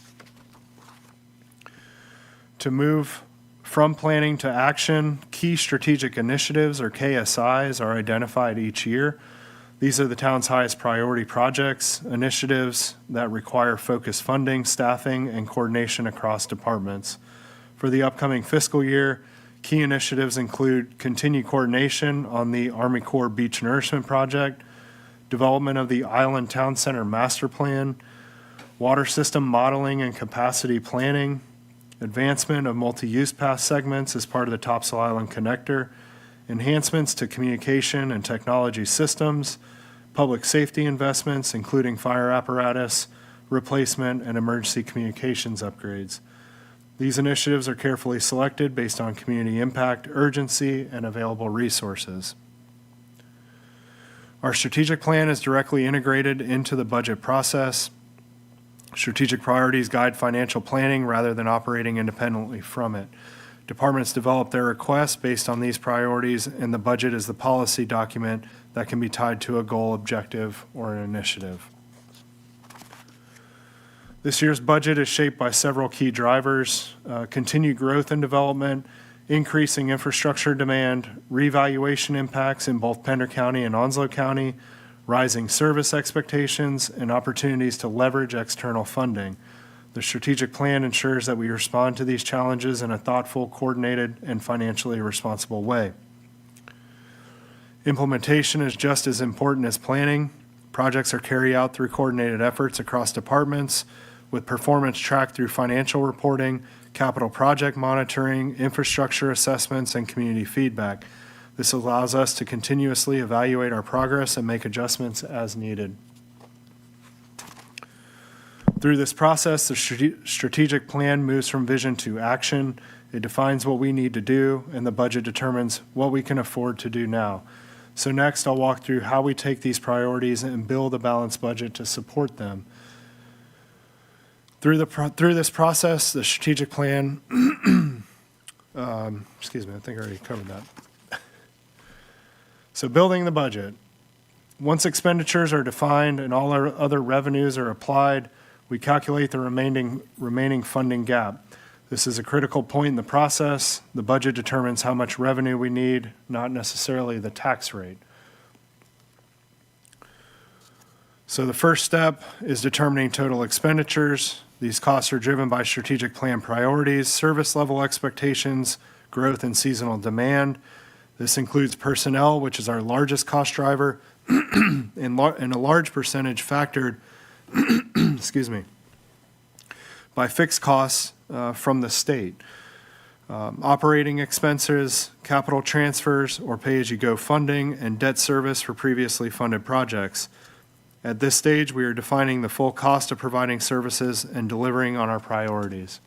To move from planning to action, key strategic initiatives, or KSIs, are identified each year. These are the town's highest priority projects, initiatives that require focused funding, staffing, and coordination across departments. For the upcoming fiscal year, key initiatives include continued coordination on the Army Corps Beach Nourishment Project, development of the Island Town Center Master Plan, water system modeling and capacity planning, advancement of multi-use path segments as part of the Topsail Island Connector, enhancements to communication and technology systems, public safety investments, including fire apparatus, replacement, and emergency communications upgrades. These initiatives are carefully selected based on community impact, urgency, and available resources. Our strategic plan is directly integrated into the budget process. Strategic priorities guide financial planning rather than operating independently from it. Departments develop their requests based on these priorities, and the budget is the policy document that can be tied to a goal, objective, or an initiative. This year's budget is shaped by several key drivers: continued growth and development, increasing infrastructure demand, revaluation impacts in both Pender County and Onslow County, rising service expectations, and opportunities to leverage external funding. The strategic plan ensures that we respond to these challenges in a thoughtful, coordinated, and financially responsible way. Implementation is just as important as planning. Projects are carried out through coordinated efforts across departments, with performance tracked through financial reporting, capital project monitoring, infrastructure assessments, and community feedback. This allows us to continuously evaluate our progress and make adjustments as needed. Through this process, the strategic plan moves from vision to action. It defines what we need to do, and the budget determines what we can afford to do now. So next, I'll walk through how we take these priorities and build a balanced budget to support them. Through this process, the strategic plan, I think I already covered that. So building the budget. Once expenditures are defined and all our other revenues are applied, we calculate the remaining funding gap. This is a critical point in the process. The budget determines how much revenue we need, not necessarily the tax rate. So the first step is determining total expenditures. These costs are driven by strategic plan priorities, service level expectations, growth and seasonal demand. This includes personnel, which is our largest cost driver, and a large percentage factored by fixed costs from the state. Operating expenses, capital transfers, or pay-as-you-go funding, and debt service for previously funded projects. At this stage, we are defining the full cost of providing services and delivering on our priorities.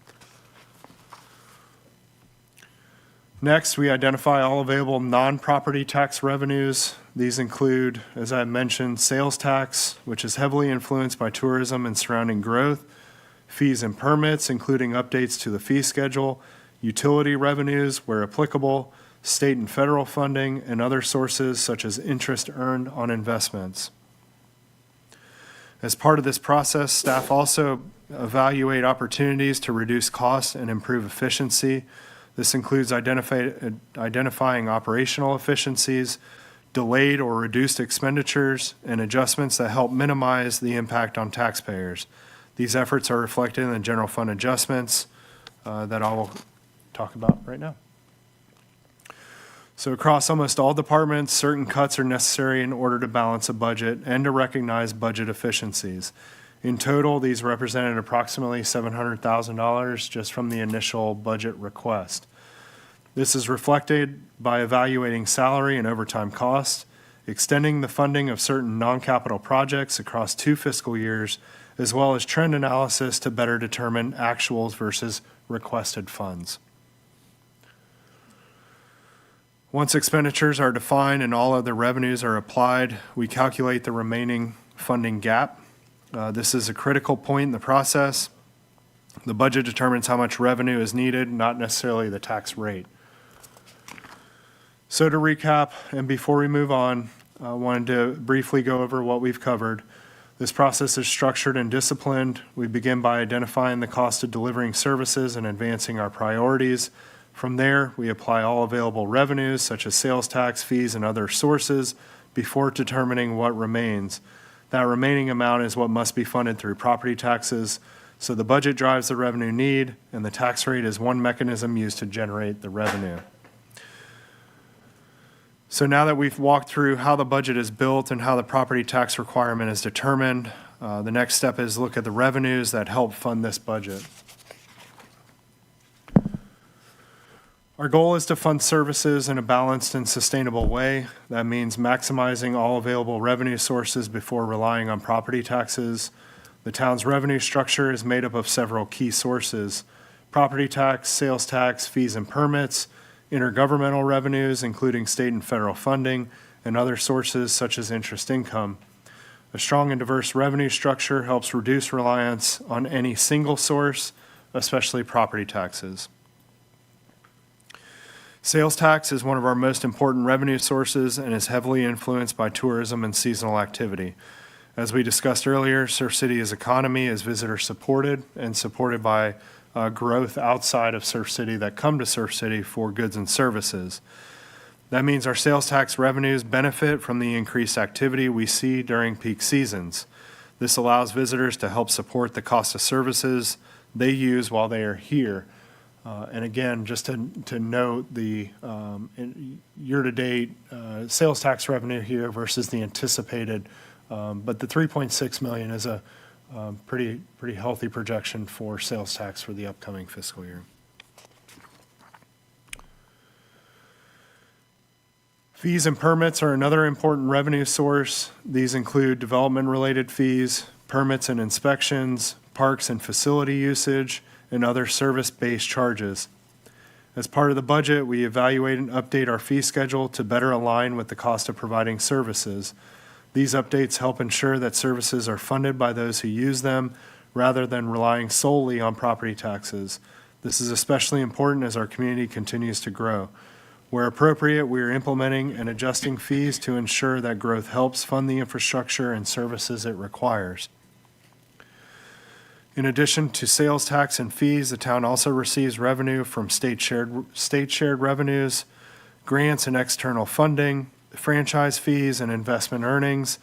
Next, we identify all available non-property tax revenues. These include, as I mentioned, sales tax, which is heavily influenced by tourism and surrounding growth, fees and permits, including updates to the fee schedule, utility revenues where applicable, state and federal funding, and other sources such as interest earned on investments. As part of this process, staff also evaluate opportunities to reduce costs and improve efficiency. This includes identifying operational efficiencies, delayed or reduced expenditures, and adjustments that help minimize the impact on taxpayers. These efforts are reflected in the general fund adjustments that I will talk about right now. So across almost all departments, certain cuts are necessary in order to balance a budget and to recognize budget efficiencies. In total, these represented approximately $700,000 just from the initial budget request. This is reflected by evaluating salary and overtime costs, extending the funding of certain non-capital projects across 2 fiscal years, as well as trend analysis to better determine actuals versus requested funds. Once expenditures are defined and all other revenues are applied, we calculate the remaining funding gap. This is a critical point in the process. The budget determines how much revenue is needed, not necessarily the tax rate. So to recap, and before we move on, I wanted to briefly go over what we've covered. This process is structured and disciplined. We begin by identifying the cost of delivering services and advancing our priorities. From there, we apply all available revenues, such as sales tax, fees, and other sources, before determining what remains. That remaining amount is what must be funded through property taxes. So the budget drives the revenue need, and the tax rate is one mechanism used to generate the revenue. So now that we've walked through how the budget is built and how the property tax requirement is determined, the next step is look at the revenues that help fund this budget. Our goal is to fund services in a balanced and sustainable way. That means maximizing all available revenue sources before relying on property taxes. The town's revenue structure is made up of several key sources: property tax, sales tax, fees and permits, intergovernmental revenues, including state and federal funding, and other sources such as interest income. A strong and diverse revenue structure helps reduce reliance on any single source, especially property taxes. Sales tax is one of our most important revenue sources and is heavily influenced by tourism and seasonal activity. As we discussed earlier, Surf City's economy is visitor supported and supported by growth outside of Surf City that come to Surf City for goods and services. That means our sales tax revenues benefit from the increased activity we see during peak seasons. This allows visitors to help support the cost of services they use while they are here. And again, just to note the year-to-date sales tax revenue here versus the anticipated, but the 3.6 million is a pretty healthy projection for sales tax for the upcoming fiscal year. Fees and permits are another important revenue source. These include development-related fees, permits and inspections, parks and facility usage, and other service-based charges. As part of the budget, we evaluate and update our fee schedule to better align with the cost of providing services. These updates help ensure that services are funded by those who use them rather than relying solely on property taxes. This is especially important as our community continues to grow. Where appropriate, we are implementing and adjusting fees to ensure that growth helps fund the infrastructure and services it requires. In addition to sales tax and fees, the town also receives revenue from state shared revenues, grants and external funding, franchise fees, and investment earnings.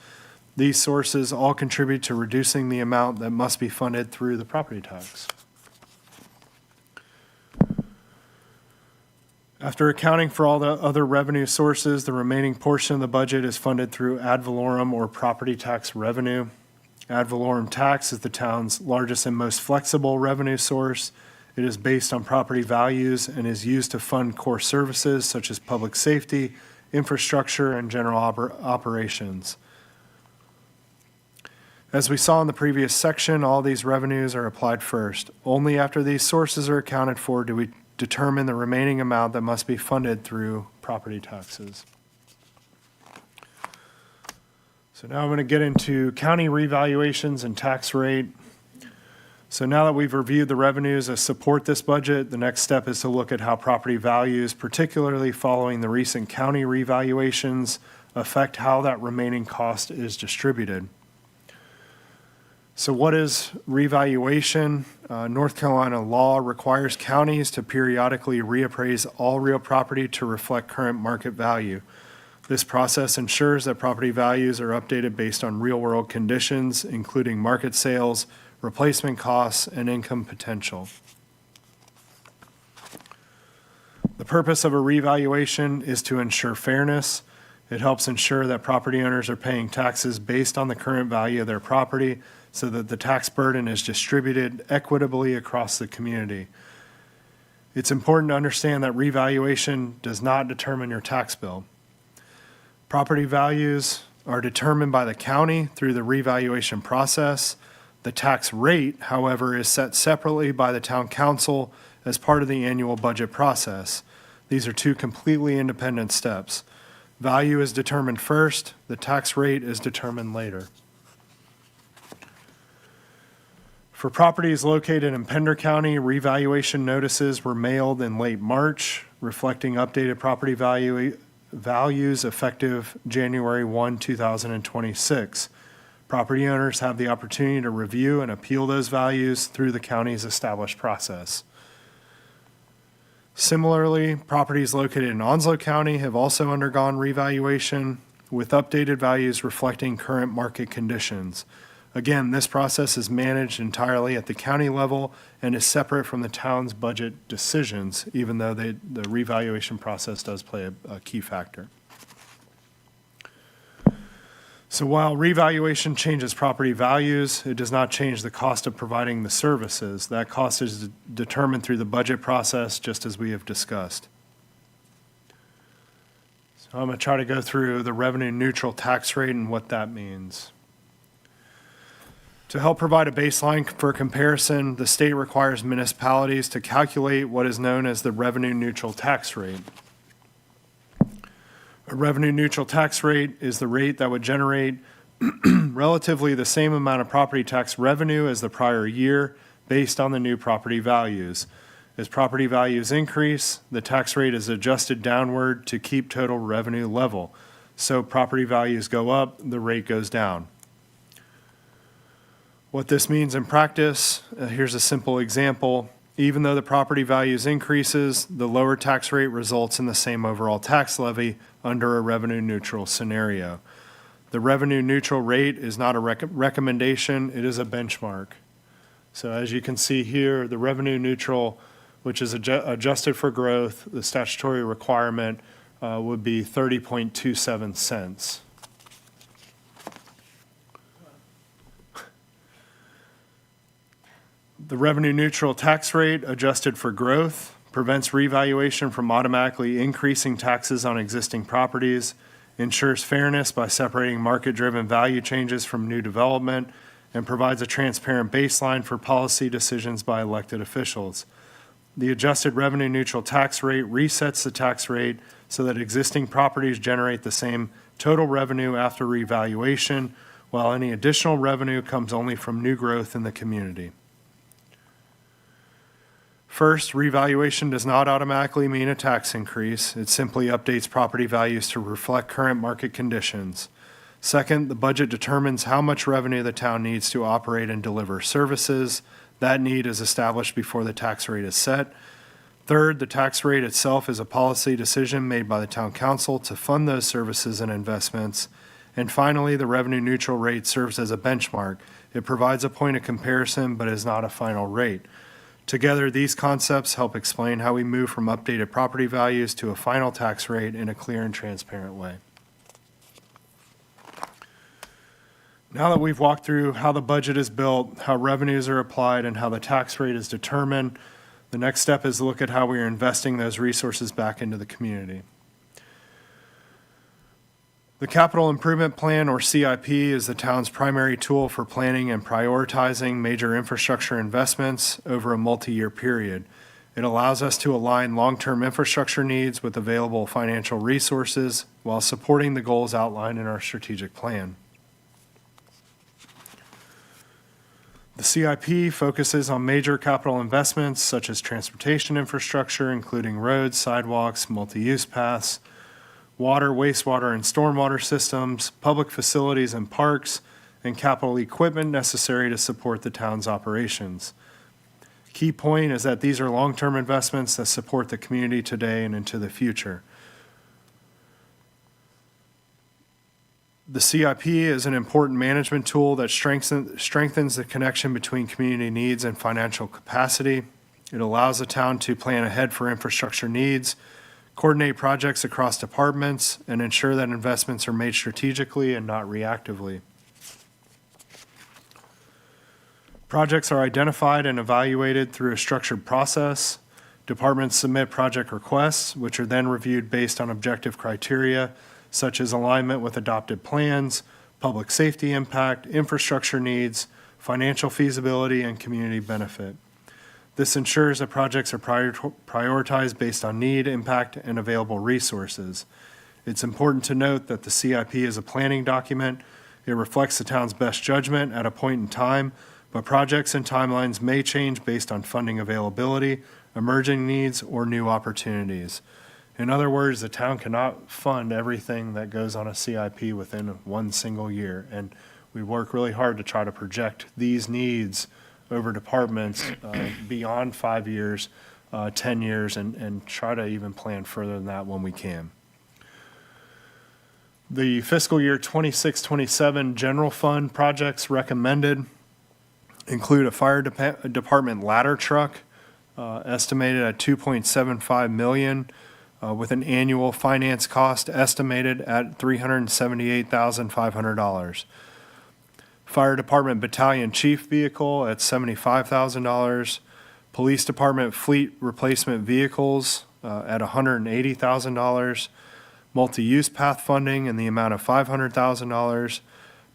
These sources all contribute to reducing the amount that must be funded through the property tax. After accounting for all the other revenue sources, the remaining portion of the budget is funded through ad valorem or property tax revenue. Ad valorem tax is the town's largest and most flexible revenue source. It is based on property values and is used to fund core services such as public safety, infrastructure, and general operations. As we saw in the previous section, all these revenues are applied first. Only after these sources are accounted for do we determine the remaining amount that must be funded through property taxes. So now I'm going to get into county revaluations and tax rate. So now that we've reviewed the revenues that support this budget, the next step is to look at how property values, particularly following the recent county revaluations, affect how that remaining cost is distributed. So what is revaluation? North Carolina law requires counties to periodically reappraise all real property to reflect current market value. This process ensures that property values are updated based on real-world conditions, including market sales, replacement costs, and income potential. The purpose of a revaluation is to ensure fairness. It helps ensure that property owners are paying taxes based on the current value of their property so that the tax burden is distributed equitably across the community. It's important to understand that revaluation does not determine your tax bill. Property values are determined by the county through the revaluation process. The tax rate, however, is set separately by the town council as part of the annual budget process. These are two completely independent steps. Value is determined first, the tax rate is determined later. For properties located in Pender County, revaluation notices were mailed in late March, reflecting updated property values effective January 1, 2026. Property owners have the opportunity to review and appeal those values through the county's established process. Similarly, properties located in Onslow County have also undergone revaluation. with updated values reflecting current market conditions. Again, this process is managed entirely at the county level and is separate from the town's budget decisions, even though the revaluation process does play a key factor. So while revaluation changes property values, it does not change the cost of providing the services. That cost is determined through the budget process, just as we have discussed. So I'm going to try to go through the revenue neutral tax rate and what that means. To help provide a baseline for comparison, the state requires municipalities to calculate what is known as the revenue neutral tax rate. A revenue neutral tax rate is the rate that would generate relatively the same amount of property tax revenue as the prior year based on the new property values. As property values increase, the tax rate is adjusted downward to keep total revenue level. So property values go up, the rate goes down. What this means in practice, here's a simple example. Even though the property values increases, the lower tax rate results in the same overall tax levy under a revenue neutral scenario. The revenue neutral rate is not a recommendation, it is a benchmark. So as you can see here, the revenue neutral, which is adjusted for growth, the statutory requirement would be 30.27 cents. The revenue neutral tax rate adjusted for growth prevents revaluation from automatically increasing taxes on existing properties, ensures fairness by separating market-driven value changes from new development, and provides a transparent baseline for policy decisions by elected officials. The adjusted revenue neutral tax rate resets the tax rate so that existing properties generate the same total revenue after revaluation, while any additional revenue comes only from new growth in the community. First, revaluation does not automatically mean a tax increase. It simply updates property values to reflect current market conditions. Second, the budget determines how much revenue the town needs to operate and deliver services. That need is established before the tax rate is set. Third, the tax rate itself is a policy decision made by the town council to fund those services and investments. And finally, the revenue neutral rate serves as a benchmark. It provides a point of comparison, but is not a final rate. Together, these concepts help explain how we move from updated property values to a final tax rate in a clear and transparent way. Now that we've walked through how the budget is built, how revenues are applied, and how the tax rate is determined, the next step is to look at how we are investing those resources back into the community. The Capital Improvement Plan, or CIP, is the town's primary tool for planning and prioritizing major infrastructure investments over a multi-year period. It allows us to align long-term infrastructure needs with available financial resources while supporting the goals outlined in our strategic plan. The CIP focuses on major capital investments such as transportation infrastructure, including roads, sidewalks, multi-use paths, water, wastewater, and stormwater systems, public facilities and parks, and capital equipment necessary to support the town's operations. Key point is that these are long-term investments that support the community today and into the future. The CIP is an important management tool that strengthens the connection between community needs and financial capacity. It allows the town to plan ahead for infrastructure needs, coordinate projects across departments, and ensure that investments are made strategically and not reactively. Projects are identified and evaluated through a structured process. Departments submit project requests, which are then reviewed based on objective criteria, such as alignment with adopted plans, public safety impact, infrastructure needs, financial feasibility, and community benefit. This ensures that projects are prioritized based on need, impact, and available resources. It's important to note that the CIP is a planning document. It reflects the town's best judgment at a point in time, but projects and timelines may change based on funding availability, emerging needs, or new opportunities. In other words, the town cannot fund everything that goes on a CIP within one single year, and we work really hard to try to project these needs over departments beyond 5 years, 10 years, and try to even plan further than that when we can. The fiscal year 26-27 general fund projects recommended include a fire department ladder truck, estimated at $2.75 million, with an annual finance cost estimated at $378,500. Fire department battalion chief vehicle at $75,000. Police department fleet replacement vehicles at $180,000. Multi-use path funding in the amount of $500,000.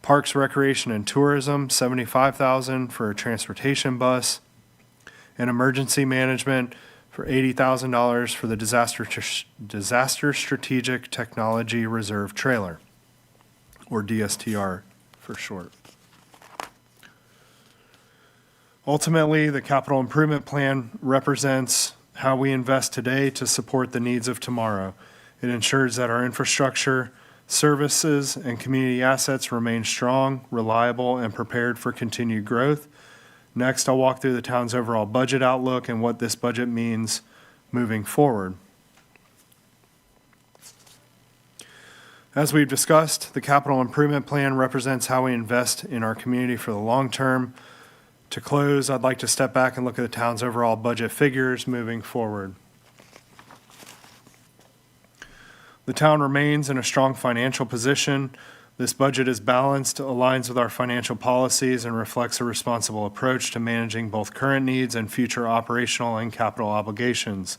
Parks, Recreation, and Tourism, $75,000 for a transportation bus. And emergency management for $80,000 for the Disaster Strategic Technology Reserve Trailer, or DSTR for short. Ultimately, the capital improvement plan represents how we invest today to support the needs of tomorrow. It ensures that our infrastructure, services, and community assets remain strong, reliable, and prepared for continued growth. Next, I'll walk through the town's overall budget outlook and what this budget means moving forward. As we've discussed, the capital improvement plan represents how we invest in our community for the long term. To close, I'd like to step back and look at the town's overall budget figures moving forward. The town remains in a strong financial position. This budget is balanced, aligns with our financial policies, and reflects a responsible approach to managing both current needs and future operational and capital obligations.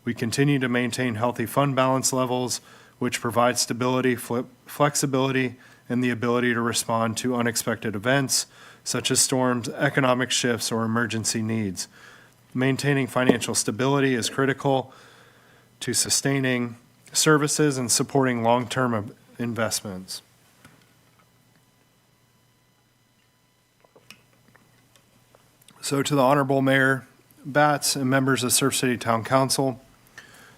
We continue to maintain healthy fund balance levels, which provide stability, flexibility, and the ability to respond to unexpected events, such as storms, economic shifts, or emergency needs. Maintaining financial stability is critical to sustaining services and supporting long-term investments. So to the Honorable Mayor Batts and members of Surf City Town Council,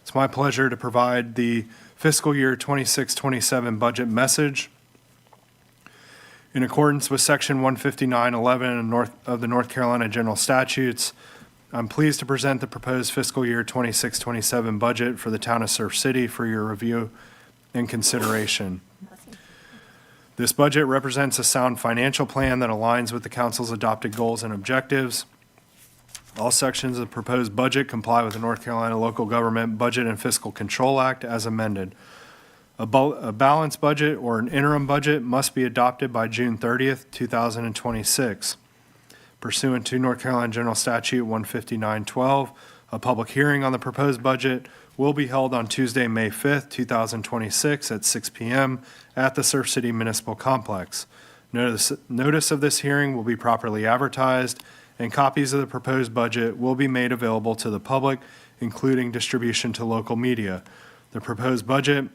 it's my pleasure to provide the fiscal year 26-27 budget message. In accordance with Section 159.11 of the North Carolina General Statutes, I'm pleased to present the proposed fiscal year 26-27 budget for the town of Surf City for your review and consideration. This budget represents a sound financial plan that aligns with the council's adopted goals and objectives. All sections of the proposed budget comply with the North Carolina Local Government Budget and Fiscal Control Act as amended. A balanced budget or an interim budget must be adopted by June 30th, 2026. Pursuant to North Carolina General Statute 159.12, a public hearing on the proposed budget will be held on Tuesday, May 5th, 2026 at 6 p.m. at the Surf City Municipal Complex. Notice of this hearing will be properly advertised, and copies of the proposed budget will be made available to the public, including distribution to local media. The proposed budget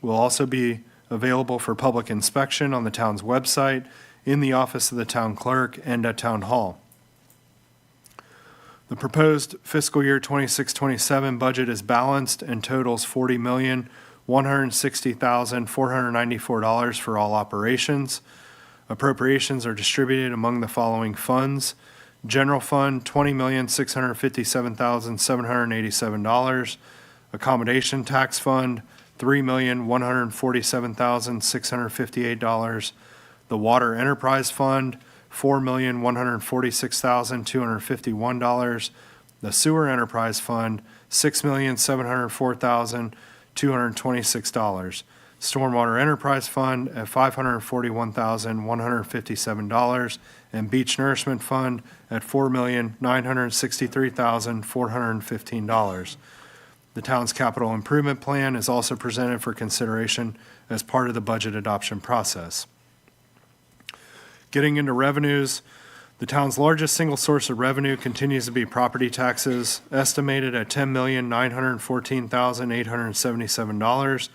will also be available for public inspection on the town's website, in the office of the town clerk, and at Town Hall. The proposed fiscal year 26-27 budget is balanced and totals $40,160,494 for all operations. Appropriations are distributed among the following funds. General Fund, $20,657,787. Accommodation Tax Fund, $3,147,658. The Water Enterprise Fund, $4,146,251. The Sewer Enterprise Fund, $6,704,226. Stormwater Enterprise Fund at $541,157, and Beach Nourishment Fund at $4,963,415. The town's capital improvement plan is also presented for consideration as part of the budget adoption process. Getting into revenues, the town's largest single source of revenue continues to be property taxes, estimated at $10,914,877,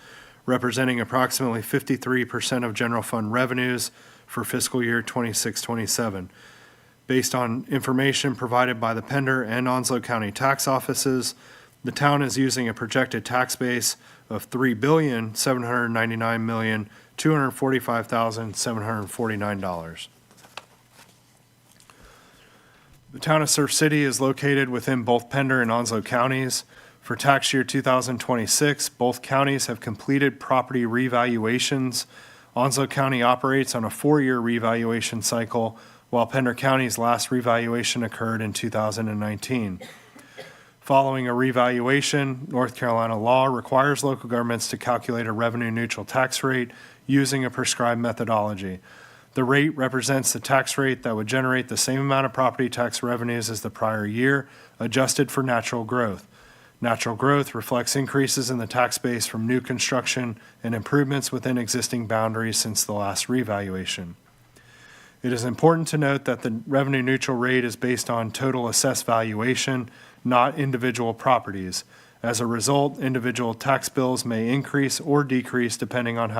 representing approximately 53% of general fund revenues for fiscal year 26-27. Based on information provided by the Pender and Onslow County tax offices, the town is using a projected tax base of $3,799,245,749. The town of Surf City is located within both Pender and Onslow counties. For tax year 2026, both counties have completed property revaluations. Onslow County operates on a 4-year revaluation cycle, while Pender County's last revaluation occurred in 2019. Following a revaluation, North Carolina law requires local governments to calculate a revenue-neutral tax rate using a prescribed methodology. The rate represents the tax rate that would generate the same amount of property tax revenues as the prior year, adjusted for natural growth. Natural growth reflects increases in the tax base from new construction and improvements within existing boundaries since the last revaluation. It is important to note that the revenue-neutral rate is based on total assessed valuation, not individual properties. As a result, individual tax bills may increase or decrease depending on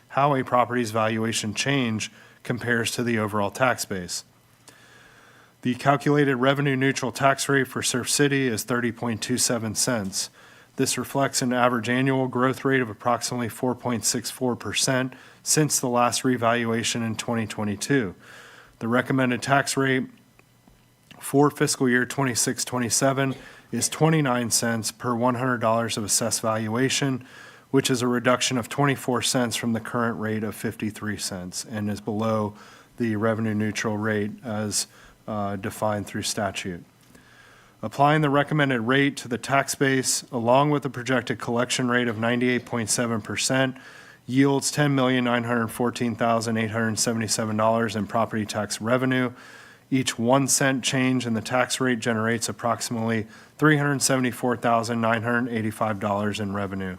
how a property's valuation change compares to the overall tax base. The calculated revenue-neutral tax rate for Surf City is 30.27 cents. This reflects an average annual growth rate of approximately 4.64% since the last revaluation in 2022. The recommended tax rate for fiscal year 26-27 is 29 cents per $100 of assessed valuation, which is a reduction of 24 cents from the current rate of 53 cents and is below the revenue-neutral rate as defined through statute. Applying the recommended rate to the tax base, along with the projected collection rate of 98.7%, yields $10,914,877 in property tax revenue. Each 1 cent change in the tax rate generates approximately $374,985 in revenue.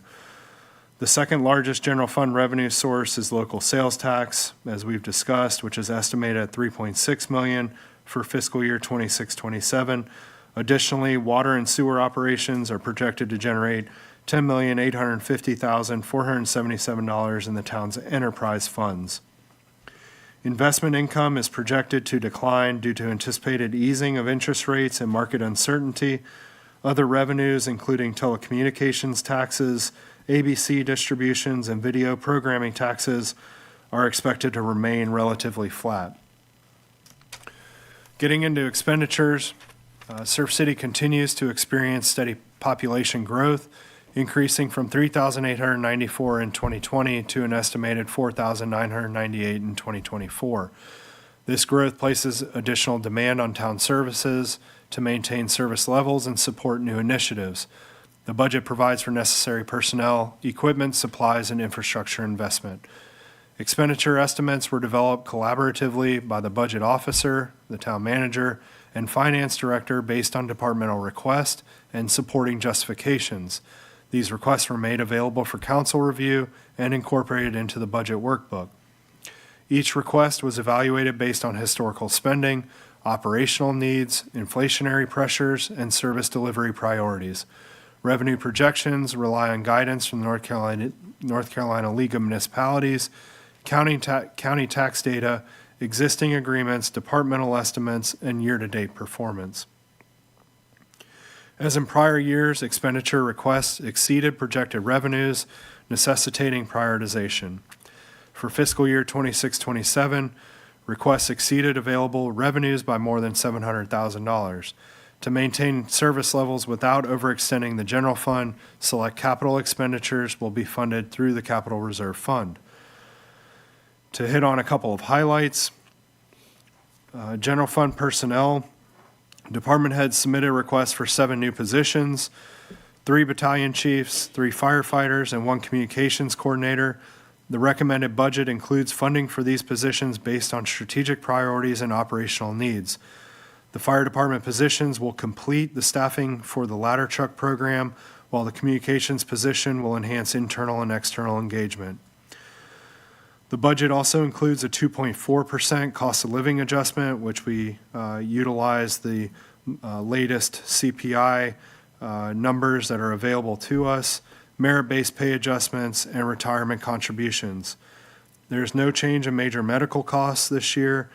The second largest general fund revenue source is local sales tax, as we've discussed, which is estimated at $3.6 million for fiscal year 26-27. Additionally, water and sewer operations are projected to generate $10,850,477 in the town's enterprise funds. Investment income is projected to decline due to anticipated easing of interest rates and market uncertainty. Other revenues, including telecommunications taxes, ABC distributions, and video programming taxes, are expected to remain relatively flat. Getting into expenditures, Surf City continues to experience steady population growth, increasing from 3,894 in 2020 to an estimated 4,998 in 2024. This growth places additional demand on town services to maintain service levels and support new initiatives. The budget provides for necessary personnel, equipment, supplies, and infrastructure investment. Expenditure estimates were developed collaboratively by the budget officer, the town manager, and finance director based on departmental request and supporting justifications. These requests were made available for council review and incorporated into the budget workbook. Each request was evaluated based on historical spending, operational needs, inflationary pressures, and service delivery priorities. Revenue projections rely on guidance from the North Carolina League of Municipalities, county tax data, existing agreements, departmental estimates, and year-to-date performance. As in prior years, expenditure requests exceeded projected revenues, necessitating prioritization. For fiscal year 26-27, requests exceeded available revenues by more than $700,000. To maintain service levels without overextending the general fund, select capital expenditures will be funded through the Capital Reserve Fund. To hit on a couple of highlights, general fund personnel, department heads submitted requests for 7 new positions, 3 battalion chiefs, 3 firefighters, and 1 communications coordinator. The recommended budget includes funding for these positions based on strategic priorities and operational needs. The fire department positions will complete the staffing for the ladder truck program, while the communications position will enhance internal and external engagement. The budget also includes a 2.4% cost of living adjustment, which we utilize the latest CPI numbers that are available to us, merit-based pay adjustments, and retirement contributions. There's no change in major medical costs this year.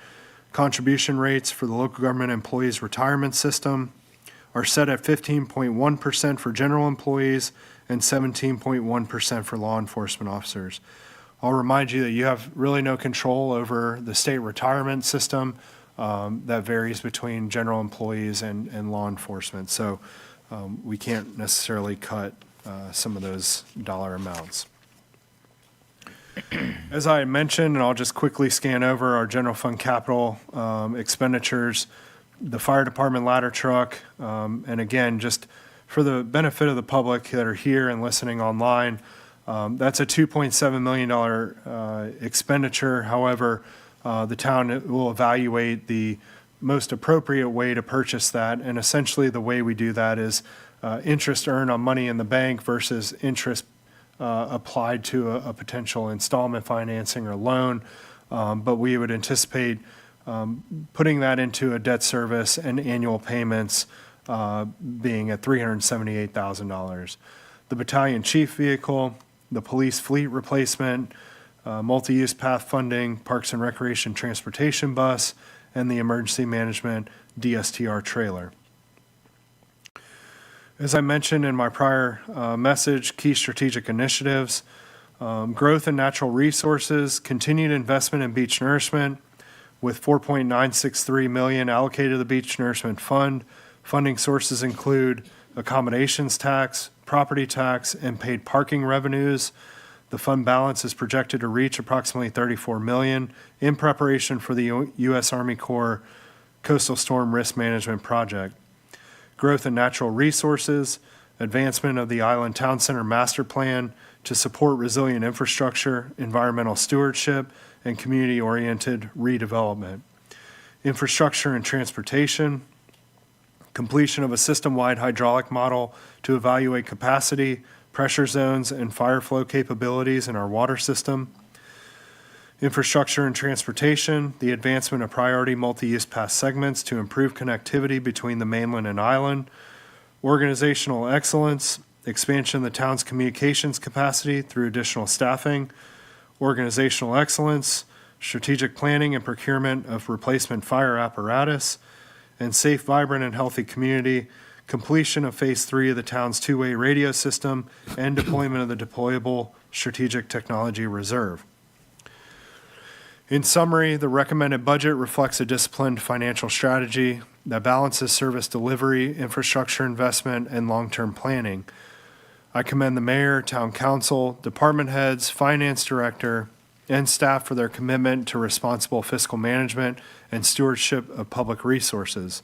Contribution rates for the local government employees retirement system are set at 15.1% for general employees and 17.1% for law enforcement officers. I'll remind you that you have really no control over the state retirement system that varies between general employees and law enforcement. So we can't necessarily cut some of those dollar amounts. As I had mentioned, and I'll just quickly scan over our general fund capital expenditures, the fire department ladder truck, and again, just for the benefit of the public that are here and listening online, that's a $2.7 million expenditure. However, the town will evaluate the most appropriate way to purchase that, and essentially the way we do that is interest earned on money in the bank versus interest applied to a potential installment financing or loan. But we would anticipate putting that into a debt service and annual payments being at $378,000. The battalion chief vehicle, the police fleet replacement, multi-use path funding, parks and recreation transportation bus, and the emergency management DSTR trailer. As I mentioned in my prior message, key strategic initiatives, growth in natural resources, continued investment in beach nourishment with $4.963 million allocated to the beach nourishment fund. Funding sources include accommodations tax, property tax, and paid parking revenues. The fund balance is projected to reach approximately $34 million in preparation for the U.S. Army Corps Coastal Storm Risk Management Project. Growth in natural resources, advancement of the Island Town Center Master Plan to support resilient infrastructure, environmental stewardship, and community-oriented redevelopment. Infrastructure and transportation, completion of a system-wide hydraulic model to evaluate capacity, pressure zones, and fire flow capabilities in our water system. Infrastructure and transportation, the advancement of priority multi-use path segments to improve connectivity between the mainland and island. Organizational excellence, expansion of the town's communications capacity through additional staffing. Organizational excellence, strategic planning and procurement of replacement fire apparatus. And safe, vibrant, and healthy community, completion of Phase 3 of the town's two-way radio system and deployment of the deployable strategic technology reserve. In summary, the recommended budget reflects a disciplined financial strategy that balances service delivery, infrastructure investment, and long-term planning. I commend the mayor, town council, department heads, finance director, and staff for their commitment to responsible fiscal management and stewardship of public resources.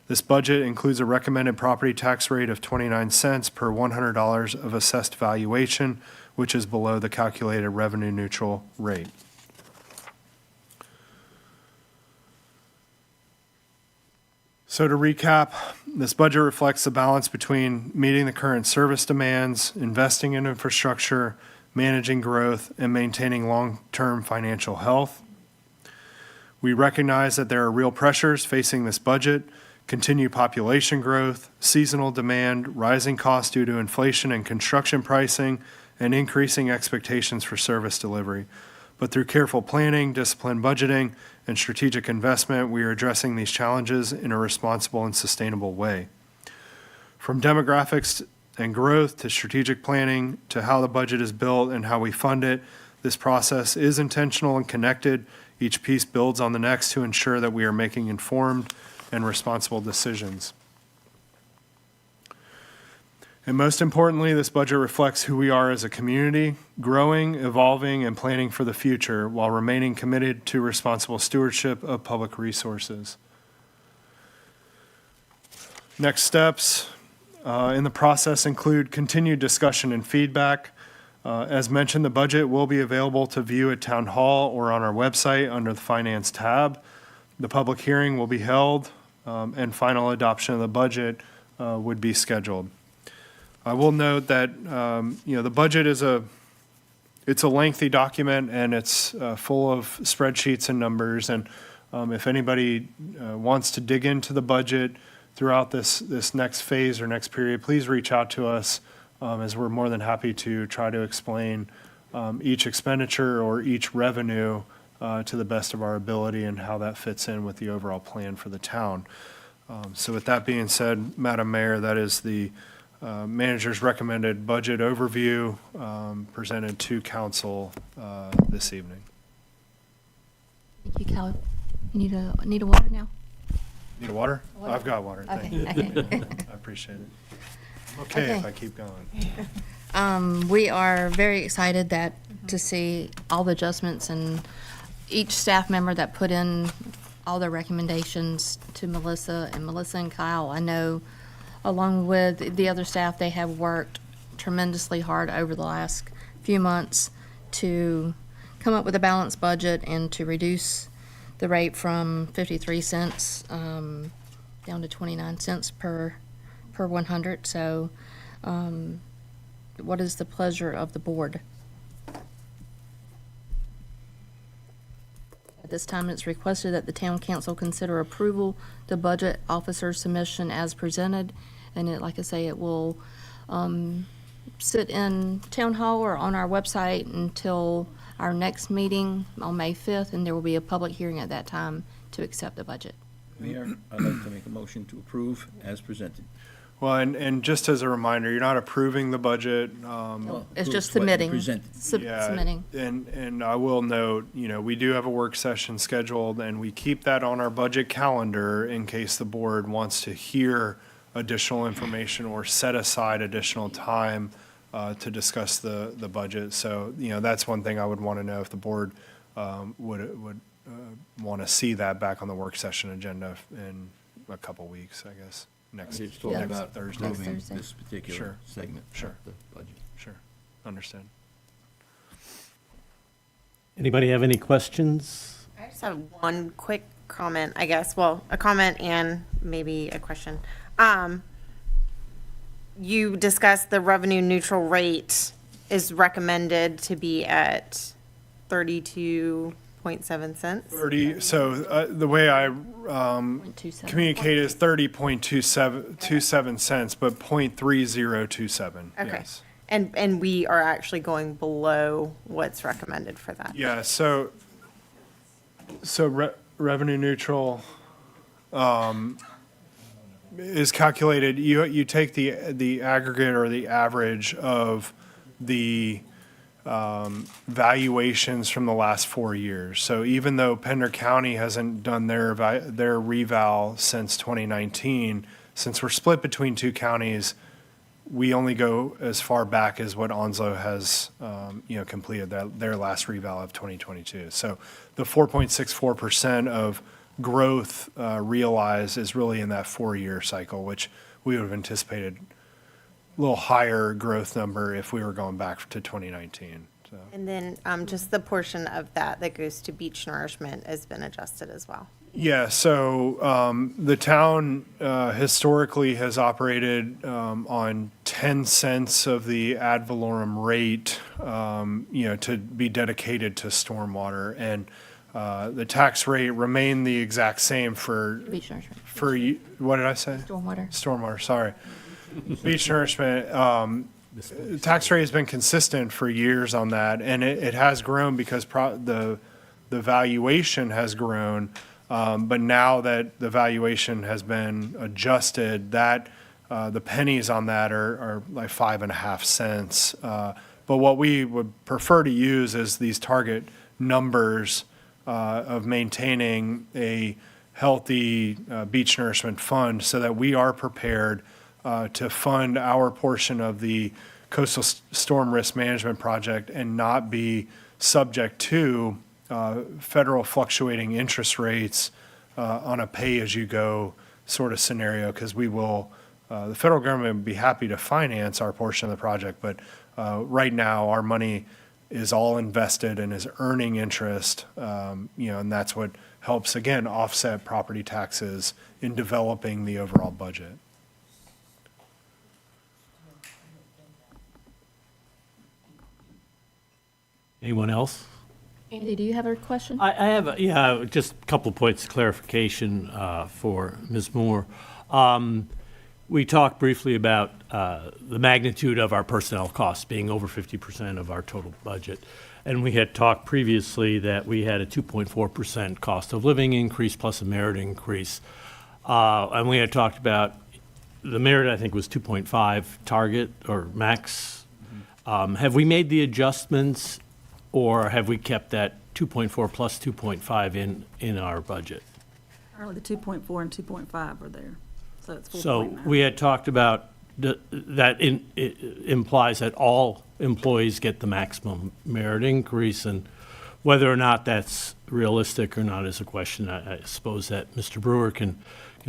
This budget includes a recommended property tax rate of 29 cents per $100 of assessed valuation, which is below the calculated revenue neutral rate. So to recap, this budget reflects the balance between meeting the current service demands, investing in infrastructure, managing growth, and maintaining long-term financial health. We recognize that there are real pressures facing this budget: continued population growth, seasonal demand, rising costs due to inflation and construction pricing, and increasing expectations for service delivery. But through careful planning, disciplined budgeting, and strategic investment, we are addressing these challenges in a responsible and sustainable way. From demographics and growth to strategic planning to how the budget is built and how we fund it, this process is intentional and connected. Each piece builds on the next to ensure that we are making informed and responsible decisions. And most importantly, this budget reflects who we are as a community, growing, evolving, and planning for the future while remaining committed to responsible stewardship of public resources. Next steps in the process include continued discussion and feedback. As mentioned, the budget will be available to view at Town Hall or on our website under the Finance tab. The public hearing will be held, and final adoption of the budget would be scheduled. I will note that the budget is it's a lengthy document, and it's full of spreadsheets and numbers. And if anybody wants to dig into the budget throughout this next phase or next period, please reach out to us, as we're more than happy to try to explain each expenditure or each revenue to the best of our ability and how that fits in with the overall plan for the town. So with that being said, Madam Mayor, that is the manager's recommended budget overview presented to council this evening. Thank you, Kelly. You need a water now? Need a water? I've got water, thank you. Okay. I appreciate it. Okay, if I keep going. We are very excited to see all the adjustments and each staff member that put in all their recommendations to Melissa and Kyle. I know, along with the other staff, they have worked tremendously hard over the last few months to come up with a balanced budget and to reduce the rate from 53 cents down to 29 cents per 100. So what is the pleasure of the board? At this time, it's requested that the town council consider approval the budget officer submission as presented. And it, like I say, it will sit in town hall or on our website until our next meeting on May 5th, and there will be a public hearing at that time to accept the budget. Mayor, I'd like to make a motion to approve as presented. Well, and just as a reminder, you're not approving the budget. It's just Approves what you submitting. presented. Submitting. And I will note, we do have a work session scheduled, and we keep that on our budget calendar in case the board wants to hear additional information or set aside additional time to discuss the budget. So, that's one thing I would want to know if the board would want to see that back on the work session agenda in a couple weeks, I guess. Next Thursday. Moving Thursday. this particular Sure. segment Sure. of the budget. Sure, understand. Anybody have any questions? I just have one quick comment, I guess. Well, a comment and maybe a question. You discussed the revenue neutral rate is recommended to be at 32.7 cents. The way I 0.27. communicate is 30.27 cents, but 0.3027. Okay. Yes. And we are actually going below what's recommended for that. Yeah, so revenue neutral is calculated, you take the aggregate or the average of the valuations from the last 4 years. So even though Pender County hasn't done their reval since 2019, since we're split between two counties, we only go as far back as what Onslow has, completed their last reval of 2022. So the 4.64% of growth realized is really in that 4-year cycle, which we would have anticipated a little higher growth number if we were going back to 2019. So. And then just the portion of that goes to beach nourishment has been adjusted as well. Yeah, so the town historically has operated on 10 cents of the ad valorem rate, to be dedicated to stormwater. And the tax rate remained the exact same for Beach nourishment. What did I say? Stormwater. Stormwater, sorry. Beach nourishment, tax rate has been consistent for years on that, and it has grown because the valuation has grown. But now that the valuation has been adjusted, that the pennies on that are like 5.5 cents. But what we would prefer to use is these target numbers of maintaining a healthy beach nourishment fund so that we are prepared to fund our portion of the coastal storm risk management project and not be subject to federal fluctuating interest rates on a pay-as-you-go sort of scenario, because we will, the federal government would be happy to finance our portion of the project, but right now our money is all invested and is earning interest, and that's what helps, again, offset property taxes in developing the overall budget. Anyone else? Andy, do you have a question? I have, just a couple of points of clarification for Ms. Moore. We talked briefly about the magnitude of our personnel costs being over 50% of our total budget. And we had talked previously that we had a 2.4% cost of living increase plus a merit increase. And we had talked about the merit, I think, was 2.5 target or max. Have we made the adjustments, or have we kept that 2.4 plus 2.5 in our budget? Currently, the 2.4 and 2.5 are there, so it's 4.9. So we had talked about that it implies that all employees get the maximum merit increase, and whether or not that's realistic or not is a question I suppose that Mr. Brewer can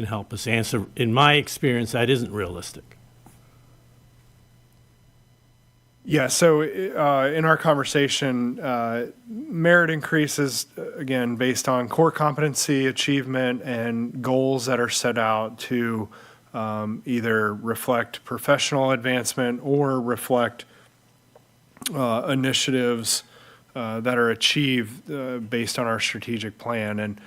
help us answer. In my experience, that isn't realistic. Yeah, so in our conversation, merit increases, again, based on core competency, achievement, and goals that are set out to either reflect professional advancement or reflect initiatives that are achieved based on our strategic plan. And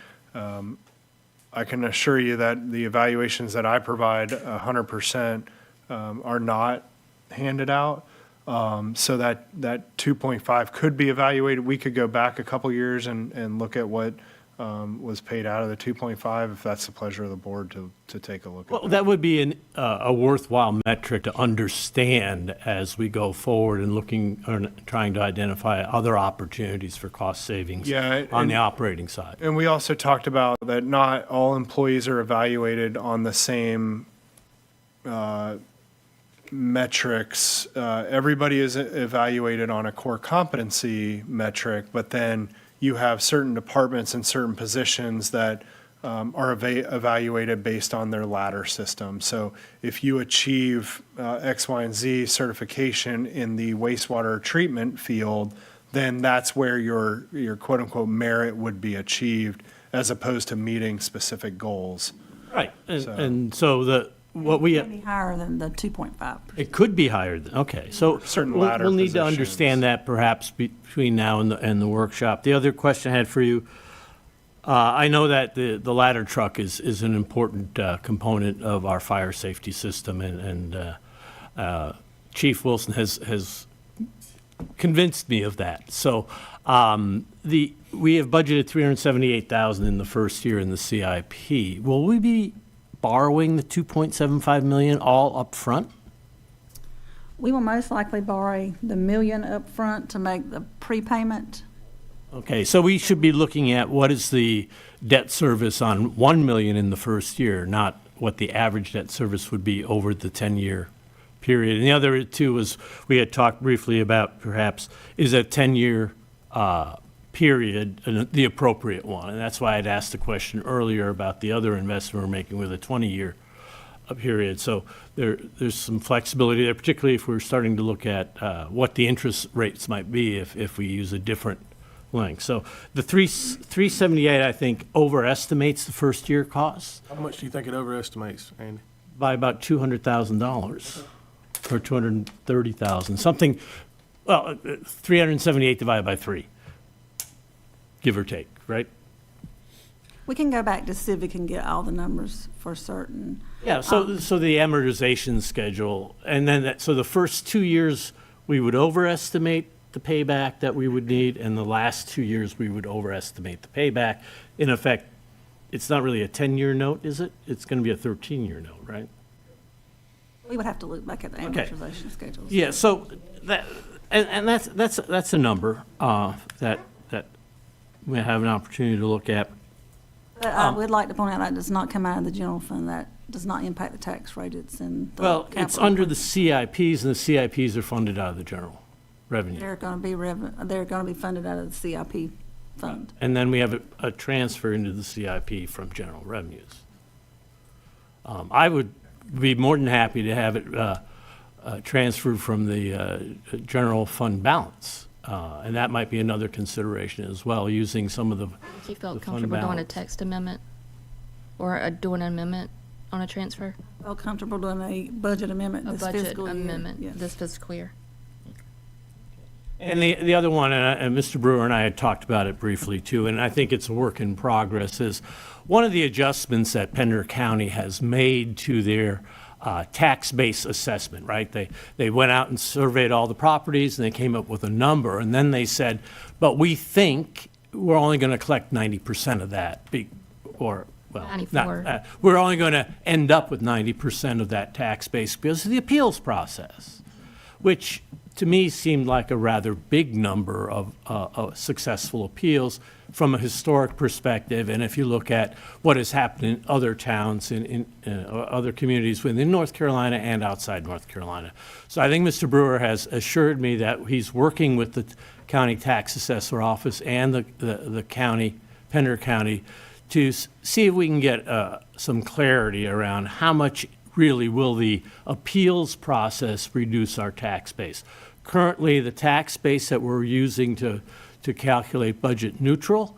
I can assure you that the evaluations that I provide 100% are not handed out. So that 2.5 could be evaluated. We could go back a couple years and look at what was paid out of the 2.5, if that's the pleasure of the board to take a look at. Well, that would be a worthwhile metric to understand as we go forward and looking or trying to identify other opportunities for cost savings on the operating side. And we also talked about that not all employees are evaluated on the same metrics. Everybody is evaluated on a core competency metric, but then you have certain departments and certain positions that are evaluated based on their ladder system. So if you achieve X, Y, and Z certification in the wastewater treatment field, then that's where your quote unquote merit would be achieved, as opposed to meeting specific goals. Right, and so what we It could be higher than the 2.5. It could be higher than, okay, so Certain we'll ladder need to positions. understand that perhaps between now and the workshop. The other question I had for you, I know that the ladder truck is an important component of our fire safety system, and Chief Wilson has convinced me of that. So we have budgeted $378,000 in the first year in the CIP. Will we be borrowing the $2.75 million all up front? We will most likely borrow the $1 million up front to make the prepayment. Okay, so we should be looking at what is the debt service on $1 million in the first year, not what the average debt service would be over the 10-year period. And the other two was, we had talked briefly about perhaps, is a 10-year period the appropriate one? And that's why I'd asked the question earlier about the other investment we're making with a 20-year period. So there's some flexibility there, particularly if we're starting to look at what the interest rates might be if we use a different length. So the 378, I think, overestimates the first year costs How much do you think it overestimates, Andy? by about $200,000 or $230,000, something, well, 378 divided by 3. Give or take, right? We can go back to Civic and get all the numbers for certain. Yeah, so the amortization schedule, and then, so the first 2 years, we would overestimate the payback that we would need, and the last 2 years, we would overestimate the payback. In effect, it's not really a 10-year note, is it? It's going to be a 13-year note, right? We would have to look back at the amortization schedules. Yeah, so that, and that's a number that we have an opportunity to look at. But I would like to point out that does not come out of the general fund. That does not impact the tax rate. It's in the Well, it's capital under the improvement. CIPs, and the CIPs are funded out of the general revenue. They're going to be funded out of the CIP fund. And then we have a transfer into the CIP from general revenues. I would be more than happy to have it transferred from the general fund balance. And that might be another consideration as well, using some of the If you felt the fund comfortable doing a balance. text amendment or doing an amendment on a transfer? Feel comfortable doing a budget amendment A this budget fiscal year. amendment Yes. this fiscal year? And the other one, and Mr. Brewer and I had talked about it briefly too, and I think it's a work in progress, is one of the adjustments that Pender County has made to their tax base assessment, right? They went out and surveyed all the properties, and they came up with a number, and then they said, but we think we're only going to collect 90% of that, well, 94. we're only going to end up with 90% of that tax base because of the appeals process, which to me, seemed like a rather big number of successful appeals from a historic perspective. And if you look at what has happened in other towns, in other communities within North Carolina and outside North Carolina. So I think Mr. Brewer has assured me that he's working with the county tax assessor office and the county, Pender County, to see if we can get some clarity around how much really will the appeals process reduce our tax base. Currently, the tax base that we're using to calculate budget neutral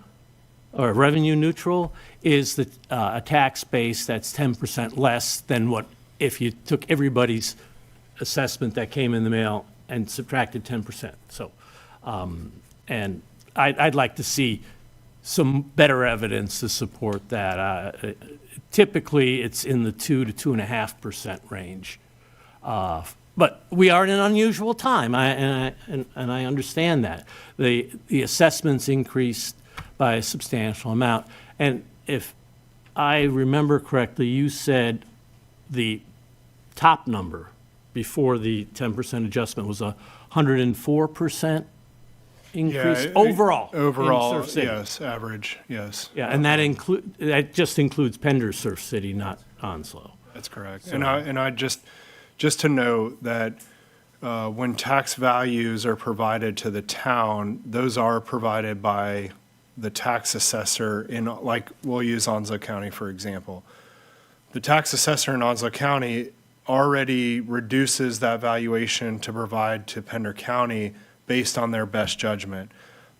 or revenue neutral is a tax base that's 10% less than what if you took everybody's assessment that came in the mail and subtracted 10%. So, and I'd like to see some better evidence to support that. Typically, it's in the 2 to 2.5% range. But we are in an unusual time, and I understand that. The assessments increased by a substantial amount. And if I remember correctly, you said the top number before the 10% adjustment was 104% increase overall. Overall, in Surf City. yes, average, yes. Yeah, and that just includes Pender, Surf City, not Onslow. That's correct. So- And I just to note that when tax values are provided to the town, those are provided by the tax assessor in, like, we'll use Onslow County, for example. The tax assessor in Onslow County already reduces that valuation to provide to Pender County based on their best judgment.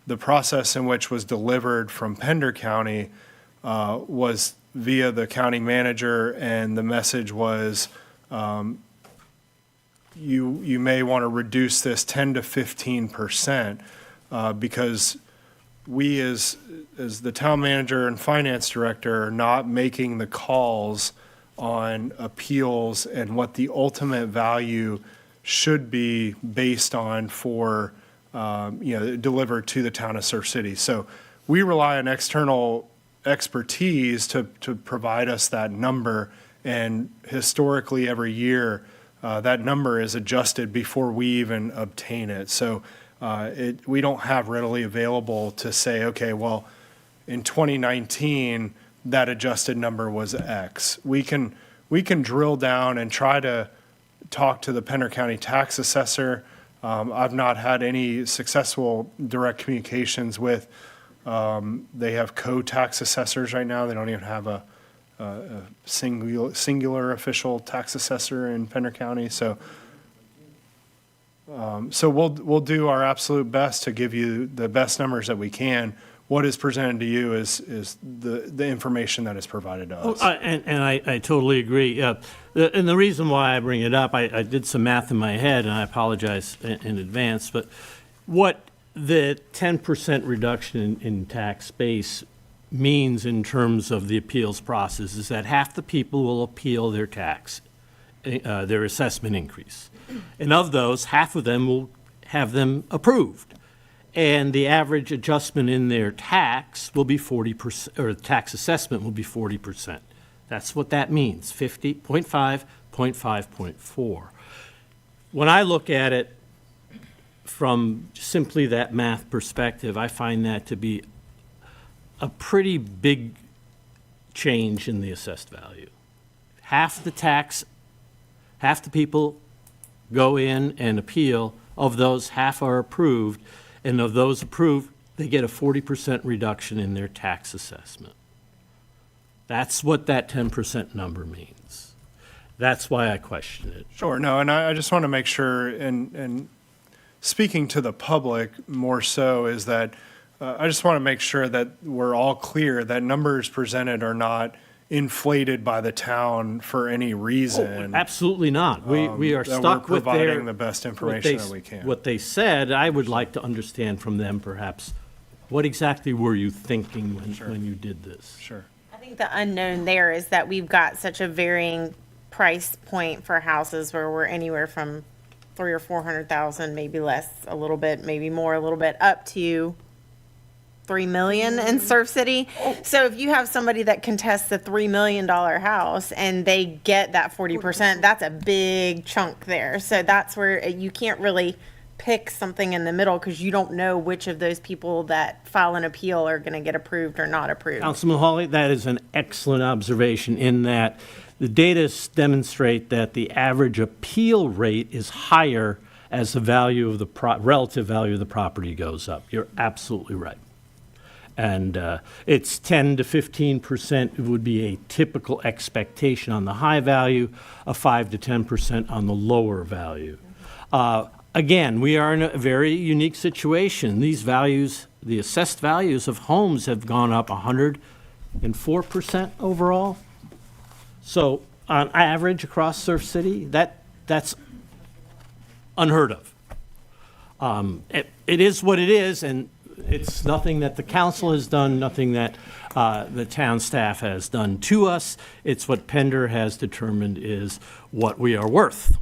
The process in which was delivered from Pender County was via the county manager, and the message was, you may want to reduce this 10 to 15% because we as the town manager and finance director are not making the calls on appeals and what the ultimate value should be based on for, delivered to the town of Surf City. So we rely on external expertise to provide us that number, and historically every year that number is adjusted before we even obtain it. So we don't have readily available to say, okay, well, in 2019, that adjusted number was X. We can drill down and try to talk to the Pender County tax assessor. I've not had any successful direct communications with. They have co-tax assessors right now. They don't even have a singular official tax assessor in Pender County. So we'll do our absolute best to give you the best numbers that we can. What is presented to you is the information that is provided to us. And I totally agree. And the reason why I bring it up, I did some math in my head, and I apologize in advance, but what the 10% reduction in tax base means in terms of the appeals process is that half the people will appeal their tax, their assessment increase. And of those, half of them will have them approved. And the average adjustment in their tax will be 40%, or tax assessment will be 40%. That's what that means, 50.5, 0.5, 0.4. When I look at it from simply that math perspective, I find that to be a pretty big change in the assessed value. Half the people go in and appeal. Of those, half are approved. And of those approved, they get a 40% reduction in their tax assessment. That's what that 10% number means. That's why I question it. Sure, no, and I just want to make sure, and speaking to the public more so, is that I just want to make sure that we're all clear that numbers presented are not inflated by the town for any reason. Oh, absolutely not. We are stuck with providing the best information that we can. What they said, I would like to understand from them perhaps, what exactly were you thinking when you did this? Sure. I think the unknown there is that we've got such a varying price point for houses where we're anywhere from 300,000 or 400,000, maybe less, a little bit, maybe more, a little bit, up to 3 million in Surf City. So if you have somebody that contests a $3 million house and they get that 40%, that's a big chunk there. So that's where you can't really pick something in the middle because you don't know which of those people that file an appeal are going to get approved or not approved. Councilman Hawley, that is an excellent observation in that the data demonstrate that the average appeal rate is higher as the value of the relative value of the property goes up. You're absolutely right. And it's 10 to 15% would be a typical expectation on the high value, a 5 to 10% on the lower value. Again, we are in a very unique situation. These values, the assessed values of homes have gone up 104% overall. So on average across Surf City, that's unheard of. It is what it is, and it's nothing that the council has done, nothing that the town staff has done to us. It's what Pender has determined is what we are worth.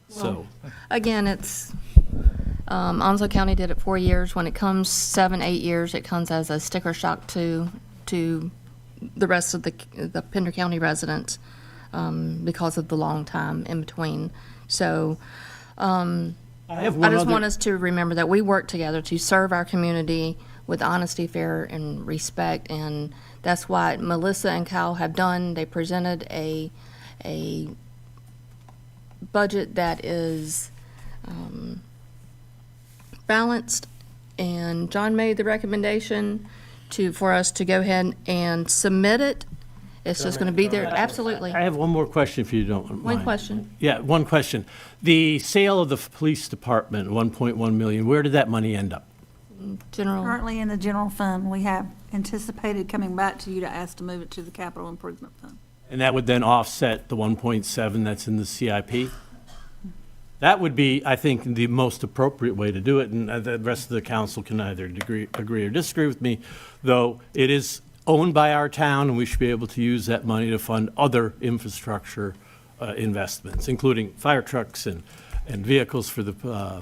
So, Again, it's, Onslow County did it 4 years. When it comes 7, 8 years, it comes as a sticker shock to the rest of the Pender County residents because of the long time in between. So, I just want us to remember that we work together to serve our community with honesty, fair, and respect, and that's what Melissa and Kyle have done. They presented a budget that is balanced, and John made the recommendation for us to go ahead and submit it. It's just going to be there, absolutely. I have one more question if you don't mind. One question. Yeah, one question. The sale of the police department, 1.1 million, where did that money end up? General. Currently in the general fund, we have anticipated coming back to you to ask to move it to the capital improvement fund. And that would then offset the 1.7 that's in the CIP? That would be, I think, the most appropriate way to do it, and the rest of the council can either agree or disagree with me, though it is owned by our town, and we should be able to use that money to fund other infrastructure investments, including fire trucks and vehicles for the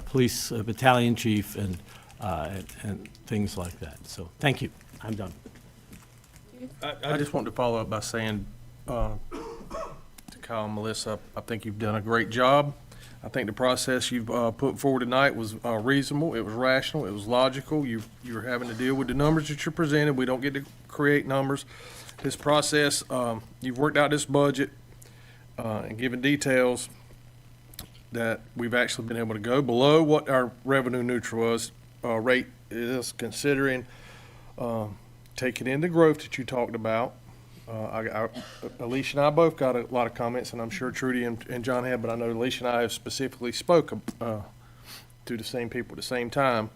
police battalion chief and things like that. So, thank you. I'm done. I just want to follow up by saying to Kyle and Melissa, I think you've done a great job. I think the process you've put forward tonight was reasonable, it was rational, it was logical. You're having to deal with the numbers that you're presented. We don't get to create numbers. This process, you've worked out this budget and given details that we've actually been able to go below what our revenue neutral rate is, considering taking in the growth that you talked about. Alicia and I both got a lot of comments, and I'm sure Trudy and John have, but I know Alicia and I have specifically spoke to the same people at the same time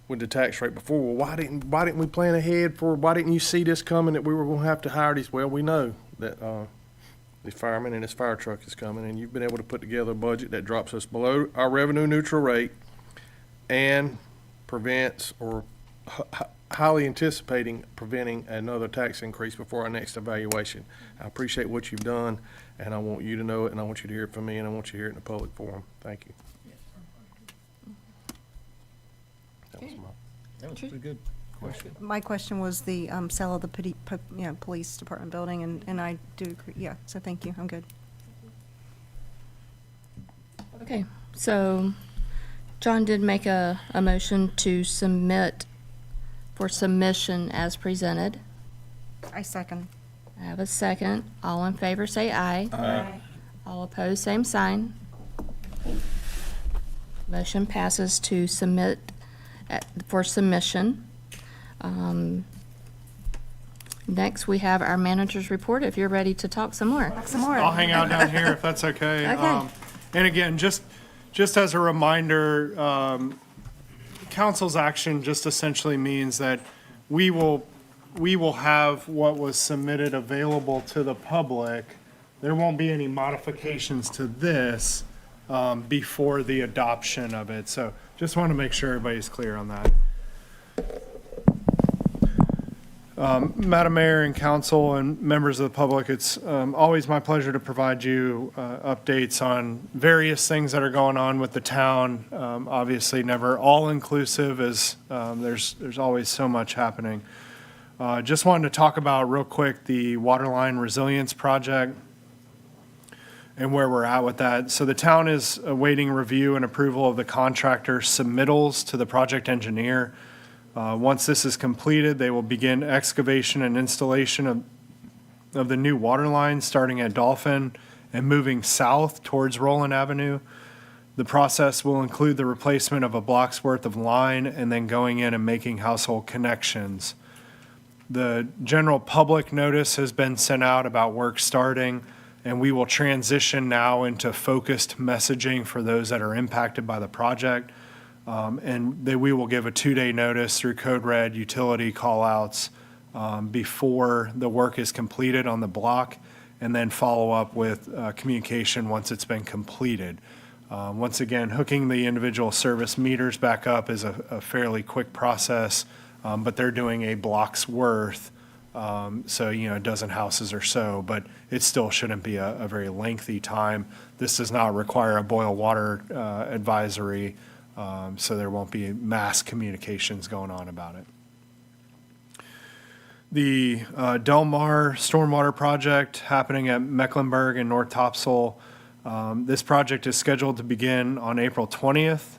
with the tax rate before. Well, why didn't we plan ahead why didn't you see this coming, that we were going to have to hire these? Well, we know that the fireman and his fire truck is coming, and you've been able to put together a budget that drops us below our revenue neutral rate and prevents or highly anticipating preventing another tax increase before our next evaluation. I appreciate what you've done, and I want you to know it, and I want you to hear it from me, and I want you to hear it in a public forum. Thank you. That was pretty good. Question. My question was the sale of the police department building, and I do agree, yeah, so thank you, I'm good. Okay, so John did make a motion to submit for submission as presented. I second. I have a second. All in favor, say aye. Aye. All opposed, same sign. Motion passes to submit for submission. Next, we have our manager's report, if you're ready to talk some more. I'll hang out down here if that's okay. Okay. And again, just as a reminder, council's action just essentially means that we will have what was submitted available to the public. There won't be any modifications to this before the adoption of it. So just want to make sure everybody's clear on that. Madam Mayor and council and members of the public, it's always my pleasure to provide you updates on various things that are going on with the town. Obviously, never all-inclusive, as there's always so much happening. Just wanted to talk about real quick the Waterline Resilience Project. and where we're at with that. So the town is awaiting review and approval of the contractor's submittals to the project engineer. Once this is completed, they will begin excavation and installation of the new water line starting at Dolphin and moving south towards Roland Avenue. The process will include the replacement of a block's worth of line and then going in and making household connections. The general public notice has been sent out about work starting, and we will transition now into focused messaging for those that are impacted by the project. We will give a 2-day notice through Code Red utility callouts before the work is completed on the block, and then follow up with communication once it's been completed. Once again, hooking the individual service meters back up is a fairly quick process, but they're doing a block's worth, so, a dozen houses or so, but it still shouldn't be a very lengthy time. This does not require a boil water advisory, so there won't be mass communications going on about it. The Del Mar Stormwater Project happening at Mecklenburg and North Topsail. This project is scheduled to begin on April 20th.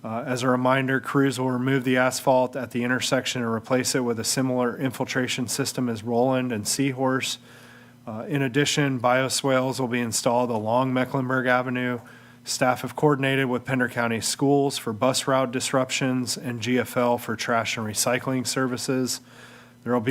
As a reminder, crews will remove the asphalt at the intersection and replace it with a similar infiltration system as Roland and Seahorse. In addition, bioswales will be installed along Mecklenburg Avenue. Staff have coordinated with Pender County Schools for bus route disruptions and GFL for trash and recycling services. There will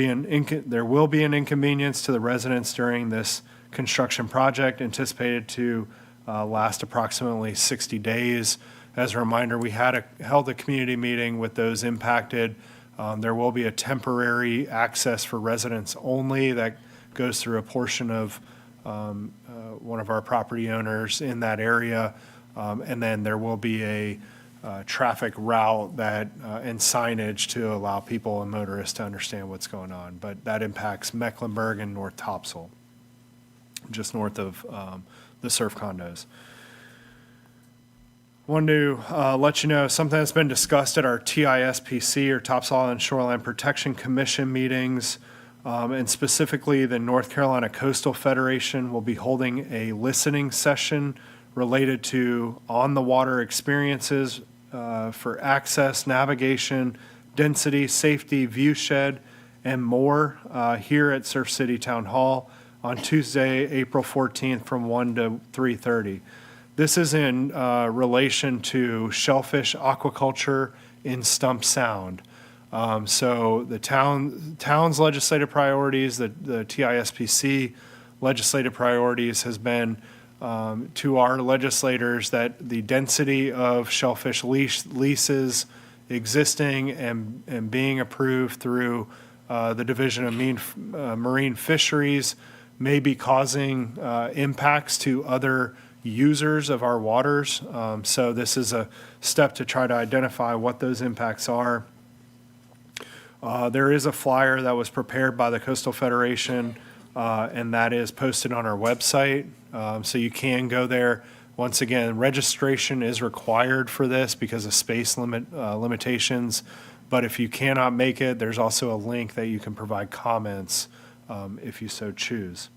be an inconvenience to the residents during this construction project, anticipated to last approximately 60 days. As a reminder, we held a community meeting with those impacted. There will be a temporary access for residents only that goes through a portion of one of our property owners in that area. And then there will be a traffic route and signage to allow people and motorists to understand what's going on. But that impacts Mecklenburg and North Topsail, just north of the surf condos. Wanted to let you know something that's been discussed at our TISPC, or Topsail Island Shoreline Protection Commission meetings, and specifically the North Carolina Coastal Federation will be holding a listening session related to on-the-water experiences for access, navigation, density, safety, viewshed, and more here at Surf City Town Hall on Tuesday, April 14th from 1 to 3:30. This is in relation to shellfish aquaculture in Stump Sound. So the town's legislative priorities, the TISPC legislative priorities has been to our legislators that the density of shellfish leases existing and being approved through the Division of Marine Fisheries may be causing impacts to other users of our waters. So this is a step to try to identify what those impacts are. There is a flyer that was prepared by the Coastal Federation, and that is posted on our website. So you can go there. Once again, registration is required for this because of space limitations. But if you cannot make it, there's also a link that you can provide comments if you so choose.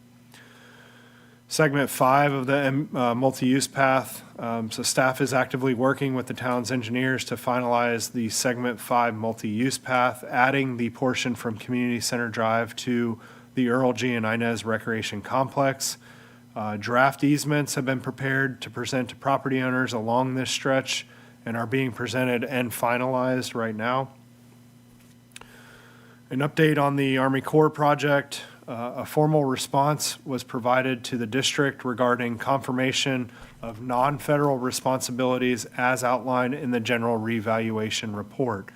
Segment 5 of the multi-use path. So staff is actively working with the town's engineers to finalize the Segment 5 multi-use path, adding the portion from Community Center Drive to the Earl G. and Inez Recreation Complex. Draft easements have been prepared to present to property owners along this stretch and are being presented and finalized right now. An update on the Army Corps project. A formal response was provided to the district regarding confirmation of non-federal responsibilities as outlined in the general revaluation report.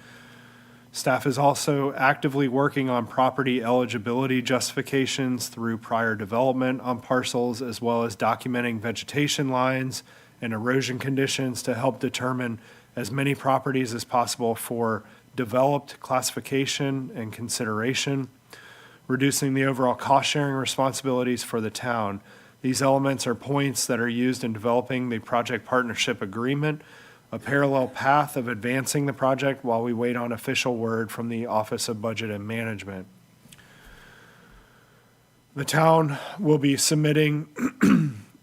Staff is also actively working on property eligibility justifications through prior development on parcels, as well as documenting vegetation lines and erosion conditions to help determine as many properties as possible for developed classification and consideration, reducing the overall cost-sharing responsibilities for the town. These elements are points that are used in developing the project partnership agreement, a parallel path of advancing the project while we wait on official word from the Office of Budget and Management. The town will be submitting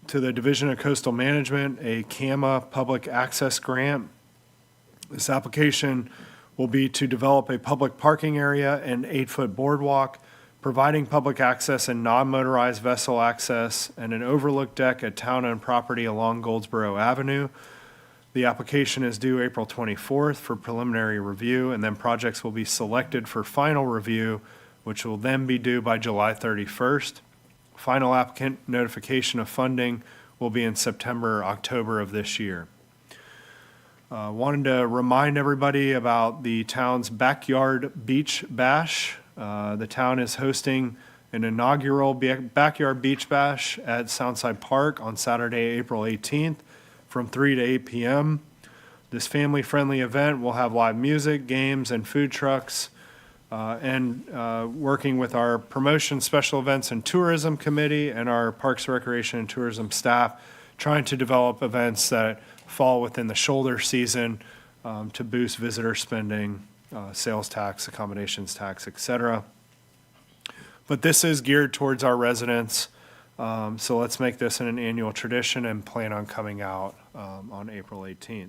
to the Division of Coastal Management a CAMA public access grant. This application will be to develop a public parking area and 8-foot boardwalk, providing public access and non-motorized vessel access, and an overlook deck at town-owned property along Goldsboro Avenue. The application is due April 24th for preliminary review, and then projects will be selected for final review, which will then be due by July 31st. Final applicant notification of funding will be in September or October of this year. Wanted to remind everybody about the town's Backyard Beach Bash. The town is hosting an inaugural Backyard Beach Bash at Soundside Park on Saturday, April 18th from 3 to 8 p.m. This family-friendly event will have live music, games, and food trucks, and working with our Promotion, Special Events, and Tourism Committee and our Parks, Recreation, and Tourism staff, trying to develop events that fall within the shoulder season to boost visitor spending, sales tax, accommodations tax, et cetera. But this is geared towards our residents, so let's make this an annual tradition and plan on coming out on April 18th.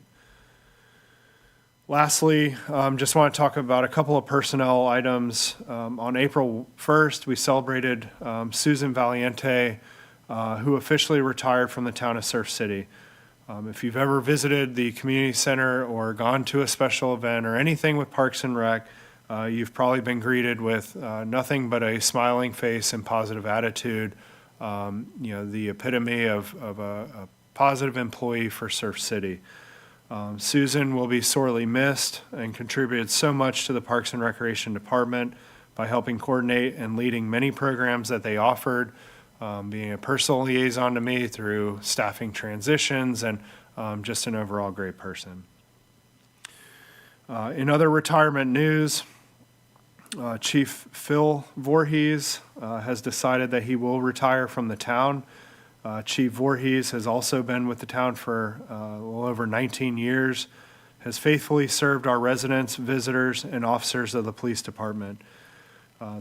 Lastly, just want to talk about a couple of personnel items. On April 1st, we celebrated Susan Valiente, who officially retired from the town of Surf City. If you've ever visited the community center or gone to a special event or anything with Parks and Rec, you've probably been greeted with nothing but a smiling face and positive attitude. The epitome of a positive employee for Surf City. Susan will be sorely missed and contributed so much to the Parks and Recreation Department by helping coordinate and leading many programs that they offered, being a personal liaison to me through staffing transitions, and just an overall great person. In other retirement news, Chief Phil Voorhees has decided that he will retire from the town. Chief Voorhees has also been with the town for a little over 19 years, has faithfully served our residents, visitors, and officers of the police department.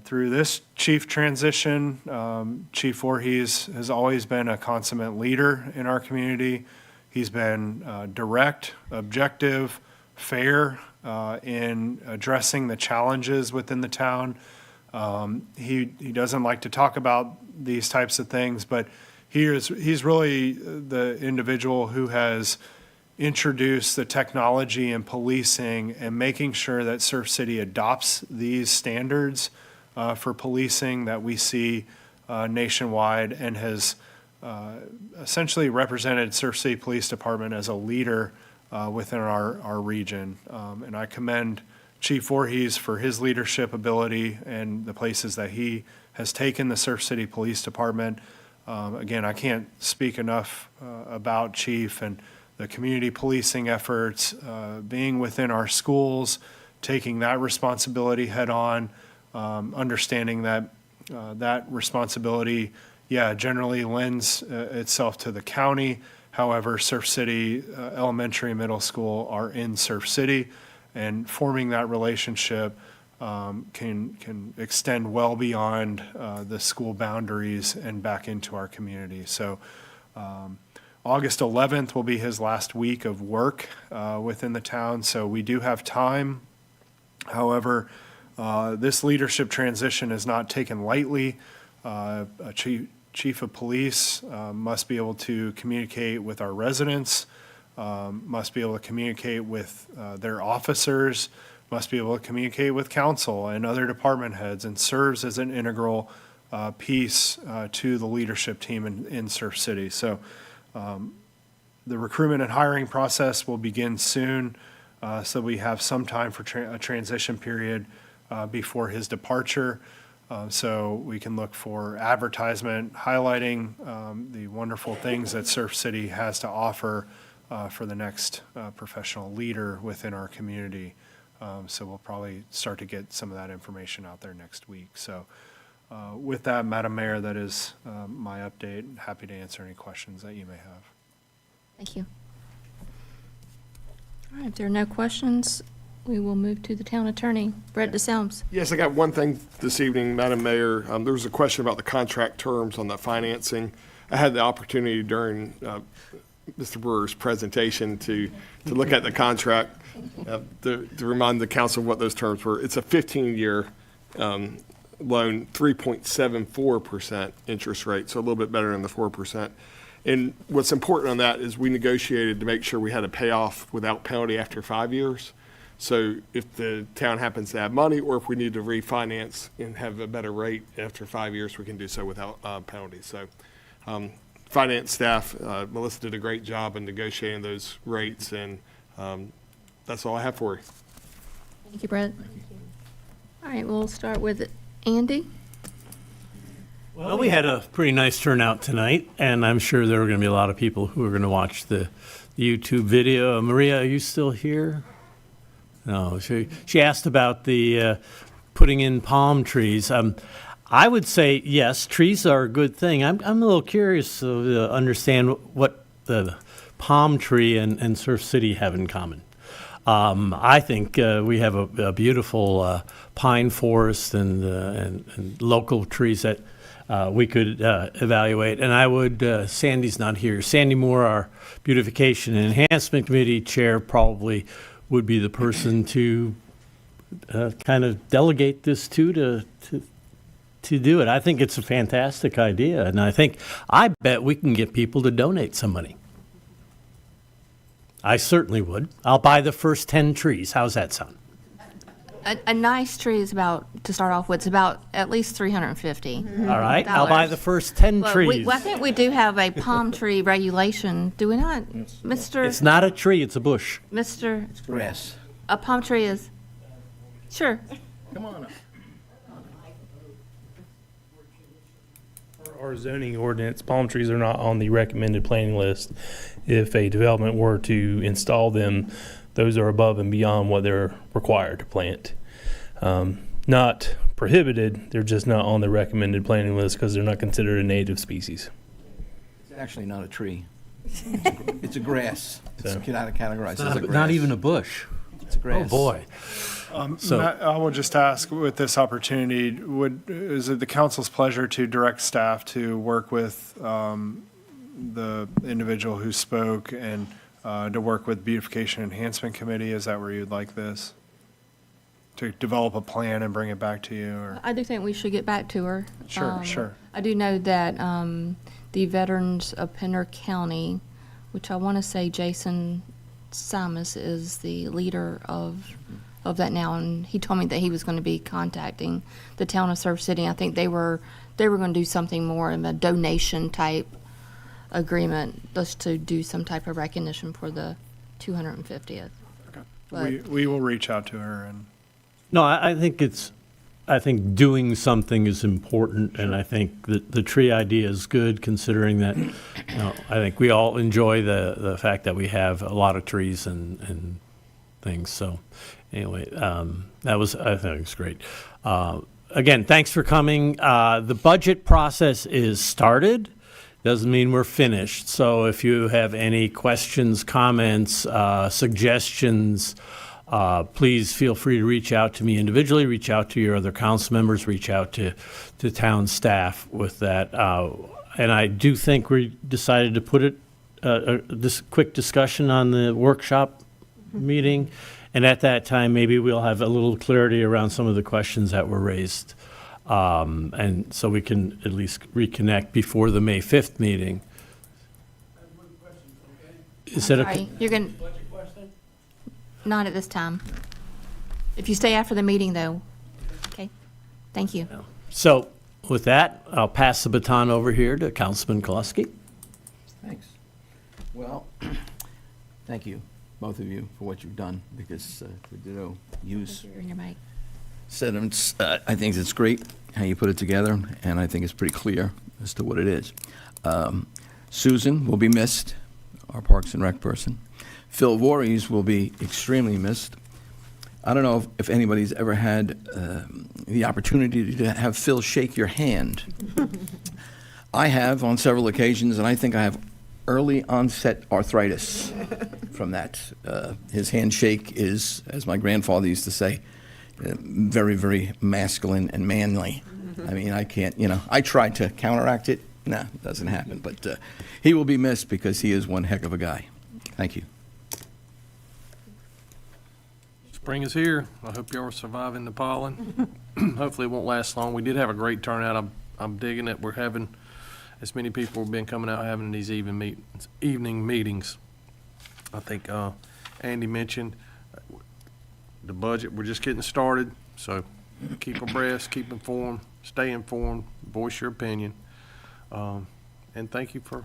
Through this chief transition, Chief Voorhees has always been a consummate leader in our community. He's been direct, objective, fair in addressing the challenges within the town. He doesn't like to talk about these types of things, but he's really the individual who has introduced the technology in policing and making sure that Surf City adopts these standards for policing that we see nationwide, and has essentially represented Surf City Police Department as a leader within our region. And I commend Chief Voorhees for his leadership ability and the places that he has taken the Surf City Police Department. Again, I can't speak enough about Chief and the community policing efforts, being within our schools, taking that responsibility head on, understanding that that responsibility, generally lends itself to the county. However, Surf City Elementary and Middle School are in Surf City, and forming that relationship can extend well beyond the school boundaries and back into our community. So August 11th will be his last week of work within the town, so we do have time. However, this leadership transition is not taken lightly. A chief of police must be able to communicate with our residents, must be able to communicate with their officers, must be able to communicate with council and other department heads, and serves as an integral piece to the leadership team in Surf City. So the recruitment and hiring process will begin soon, so we have some time for a transition period before his departure. So we can look for advertisement highlighting the wonderful things that Surf City has to offer for the next professional leader within our community. So we'll probably start to get some of that information out there next week. So with that, Madam Mayor, that is my update. Happy to answer any questions that you may have. Thank you. All right, if there are no questions, we will move to the town attorney, Brett DeSelms. Yes, I got one thing this evening, Madam Mayor. There was a question about the contract terms on the financing. I had the opportunity during Mr. Brewer's presentation to look at the contract, to remind the council what those terms were. It's a 15-year loan, 3.74% interest rate, so a little bit better than the 4%. And what's important on that is we negotiated to make sure we had a payoff without penalty after 5 years. So if the town happens to have money, or if we need to refinance and have a better rate after 5 years, we can do so without penalty. So finance staff, Melissa did a great job in negotiating those rates, and that's all I have for you. Thank you, Brett. All right, we'll start with Andy. Well, we had a pretty nice turnout tonight, and I'm sure there are going to be a lot of people who are going to watch the YouTube video. Maria, are you still here? No, she asked about the putting in palm trees. I would say, yes, trees are a good thing. I'm a little curious to understand what the palm tree and Surf City have in common. I think we have a beautiful pine forest and local trees that we could evaluate. And I would, Sandy's not here. Sandy Moore, our Beautification and Enhancement Committee Chair, probably would be the person to kind of delegate this to do it. I think it's a fantastic idea, and I bet we can get people to donate some money. I certainly would. I'll buy the first 10 trees. How's that sound? A nice tree is about, to start off with, it's about at least $350. All right, I'll buy the first 10 trees. I think we do have a palm tree regulation, do we not, Mr.? It's not a tree, it's a bush. Mr. It's grass. A palm tree is, sure. Come on up. Our zoning ordinance, palm trees are not on the recommended planting list. If a development were to install them, those are above and beyond what they're required to plant. Not prohibited, they're just not on the recommended planting list because they're not considered a native species. It's actually not a tree. It's a grass. It's categorized as a grass. Not even a bush. It's a grass. Oh, boy. Matt, I will just ask, with this opportunity, is it the council's pleasure to direct staff to work with the individual who spoke and to work with Beautification Enhancement Committee? Is that where you'd like this? To develop a plan and bring it back to you? Or? I do think we should get back to her. Sure. I do know that the Veterans of Pender County, which I want to say Jason Simus is the leader of that now, and he told me that he was going to be contacting the town of Surf City. I think they were going to do something more of a donation type agreement, just to do some type of recognition for the 250th. Okay. We will reach out to her and. No, I think doing something is important, and I think that the tree idea is good, considering that, I think we all enjoy the fact that we have a lot of trees and things. So anyway, I think it's great. Again, thanks for coming. The budget process is started. Doesn't mean we're finished. So if you have any questions, comments, suggestions, please feel free to reach out to me individually, reach out to your other council members, reach out to town staff with that. And I do think we decided to put this quick discussion on the workshop meeting. And at that time, maybe we'll have a little clarity around some of the questions that were raised. And so we can at least reconnect before the May 5th meeting. Is that okay? You're going to... Not at this time. If you stay after the meeting, though. Okay. Thank you. So with that, I'll pass the baton over here to Councilman Koloski. Thanks. Well, thank you, both of you, for what you've done, because Hugh's sentiments, I think it's great how you put it together, and I think it's pretty clear as to what it is. Susan will be missed, our Parks and Rec person. Phil Voorhees will be extremely missed. I don't know if anybody's ever had the opportunity to have Phil shake your hand. I have on several occasions, and I think I have early onset arthritis from that. His handshake is, as my grandfather used to say, very, very masculine and manly. I mean, I can't, I tried to counteract it, No, doesn't happen. But he will be missed because he is one heck of a guy. Thank you. Spring is here. I hope y'all are surviving the pollen. Hopefully it won't last long. We did have a great turnout. I'm digging it. We're having, as many people have been coming out having these evening meetings. I think Andy mentioned the budget. We're just getting started, so keep abreast, keep informed, stay informed, voice your opinion. And thank you for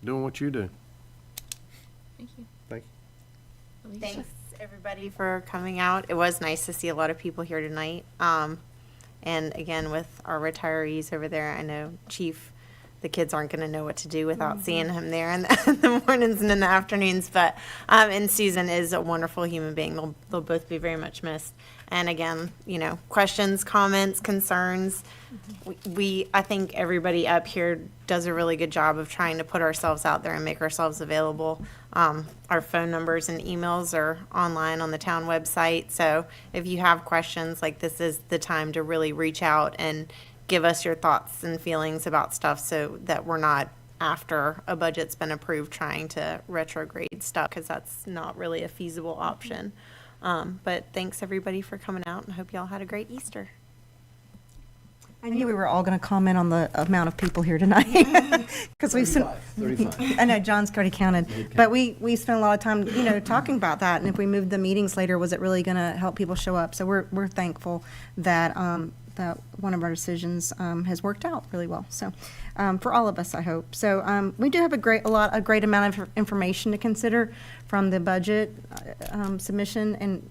doing what you do. Thank you. Thank you. Thanks, everybody, for coming out. It was nice to see a lot of people here tonight. And again, with our retirees over there, I know Chief, the kids aren't going to know what to do without seeing him there in the mornings and in the afternoons. But and Susan is a wonderful human being. They'll both be very much missed. And again, you know, questions, comments, concerns. I think everybody up here does a really good job of trying to put ourselves out there and make ourselves available. Our phone numbers and emails are online on the town website. So if you have questions, like, this is the time to really reach out and give us your thoughts and feelings about stuff, so that we're not, after a budget's been approved, trying to retrograde stuff, because that's not really a feasible option. But thanks, everybody, for coming out, and hope y'all had a great Easter. I knew we were all going to comment on the amount of people here tonight. Because we've spent, 35. I know John's already counted, but we spent a lot of time, you know, talking about that. And if we moved the meetings later, was it really going to help people show up? So we're thankful that that one of our decisions has worked out really well. So for all of us, I hope. So we do have a great amount of information to consider from the budget submission, and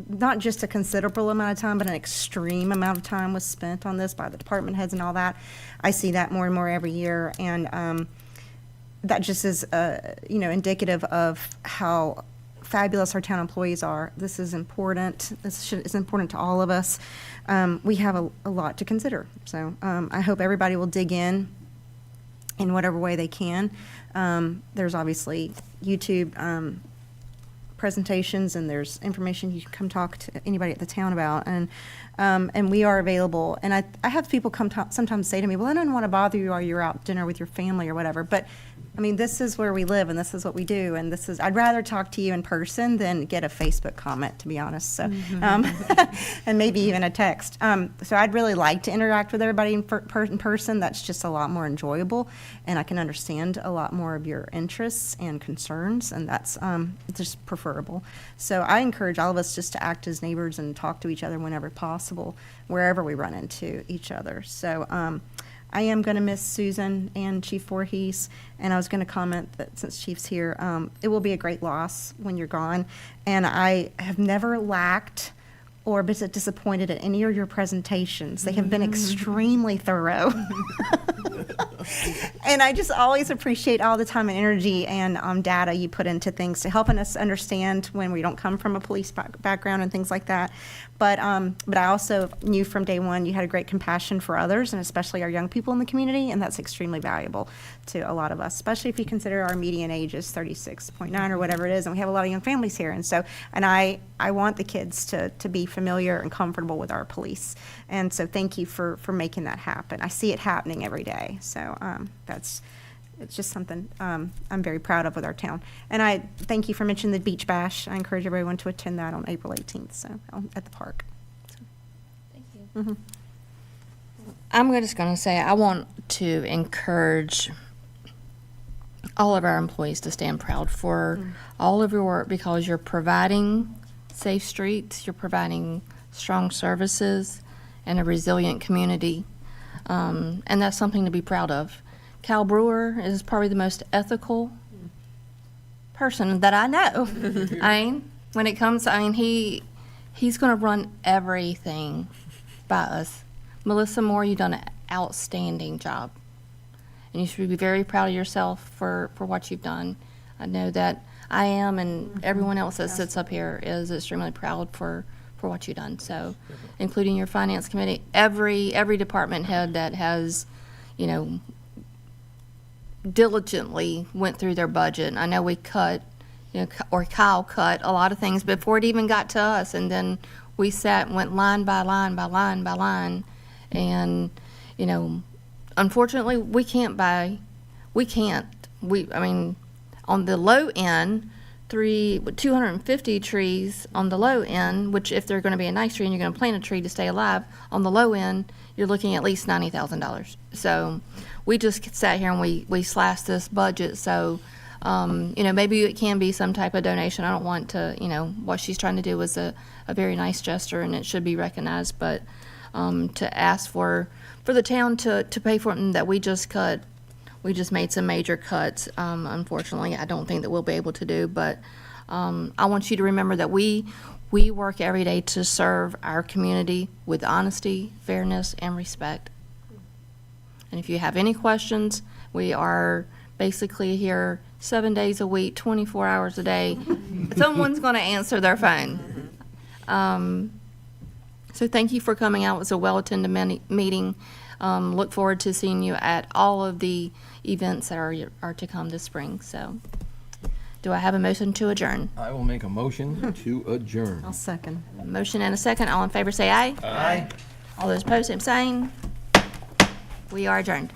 not just a considerable amount of time, but an extreme amount of time was spent on this by the department heads and all that. I see that more and more every year, and that just is, indicative of how fabulous our town employees are. This is important. This is important to all of us. We have a lot to consider. So I hope everybody will dig in whatever way they can. There's obviously YouTube presentations, and there's information you can come talk to anybody at the town about, and we are available. And I have people sometimes say to me, well, I don't want to bother you while you're out dinner with your family or whatever, but I mean, this is where we live, and this is what we do, and I'd rather talk to you in person than get a Facebook comment, to be honest. So, and maybe even a text. So I'd really like to interact with everybody in person. That's just a lot more enjoyable, and I can understand a lot more of your interests and concerns, and that's just preferable. So I encourage all of us just to act as neighbors and talk to each other whenever possible, wherever we run into each other. So I am going to miss Susan and Chief Voorhees, and I was going to comment that since Chief's here, it will be a great loss when you're gone. And I have never lacked or been disappointed at any of your presentations. They have been extremely thorough. And I just always appreciate all the time and energy and data you put into things to helping us understand when we don't come from a police background and things like that. But I also knew from day one you had a great compassion for others, and especially our young people in the community, and that's extremely valuable to a lot of us, especially if you consider our median age is 36.9 or whatever it is, and we have a lot of young families here. And so, and I want the kids to be familiar and comfortable with our police. And so thank you for making that happen. I see it happening every day. So it's just something I'm very proud of with our town. And I thank you for mentioning the beach bash. I encourage everyone to attend that on April 18th, so at the park. So. Thank you. I'm just going to say I want to encourage all of our employees to stand proud for all of your work, because you're providing safe streets, you're providing strong services, and a resilient community. And that's something to be proud of. Cal Brewer is probably the most ethical person that I know. When it comes, he's going to run everything by us. Melissa Moore, you've done an outstanding job. And you should be very proud of yourself for what you've done. I know that I am, and everyone else that sits up here is extremely proud for what you've done. So, including your finance committee, every department head that has, diligently went through their budget. I know we cut, or Kyle cut a lot of things before it even got to us, and then we sat and went line by line by line by line, and unfortunately, we can't, I mean, on the low end, 250 trees on the low end, which if they're gonna be a nice tree and you're gonna plant a tree to stay alive, on the low end, you're looking at least $90,000. So we just sat here and we slashed this budget, so, maybe it can be some type of donation. I don't want to, what she's trying to do was a very nice gesture and it should be recognized, but, to ask for the town to pay for it and that we just made some major cuts, unfortunately, I don't think that we'll be able to do, but, I want you to remember that we work every day to serve our community with honesty, fairness, and respect. And if you have any questions, we are basically here 7 days a week, 24 hours a day. Someone's going to answer their phone. So thank you for coming out. It was a well-attended meeting. Look forward to seeing you at all of the events that are to come this spring. So do I have a motion to adjourn? I will make a motion to adjourn. I'll second. A motion and a second. All in favor say aye. Aye. All those opposed, same sign. We are adjourned.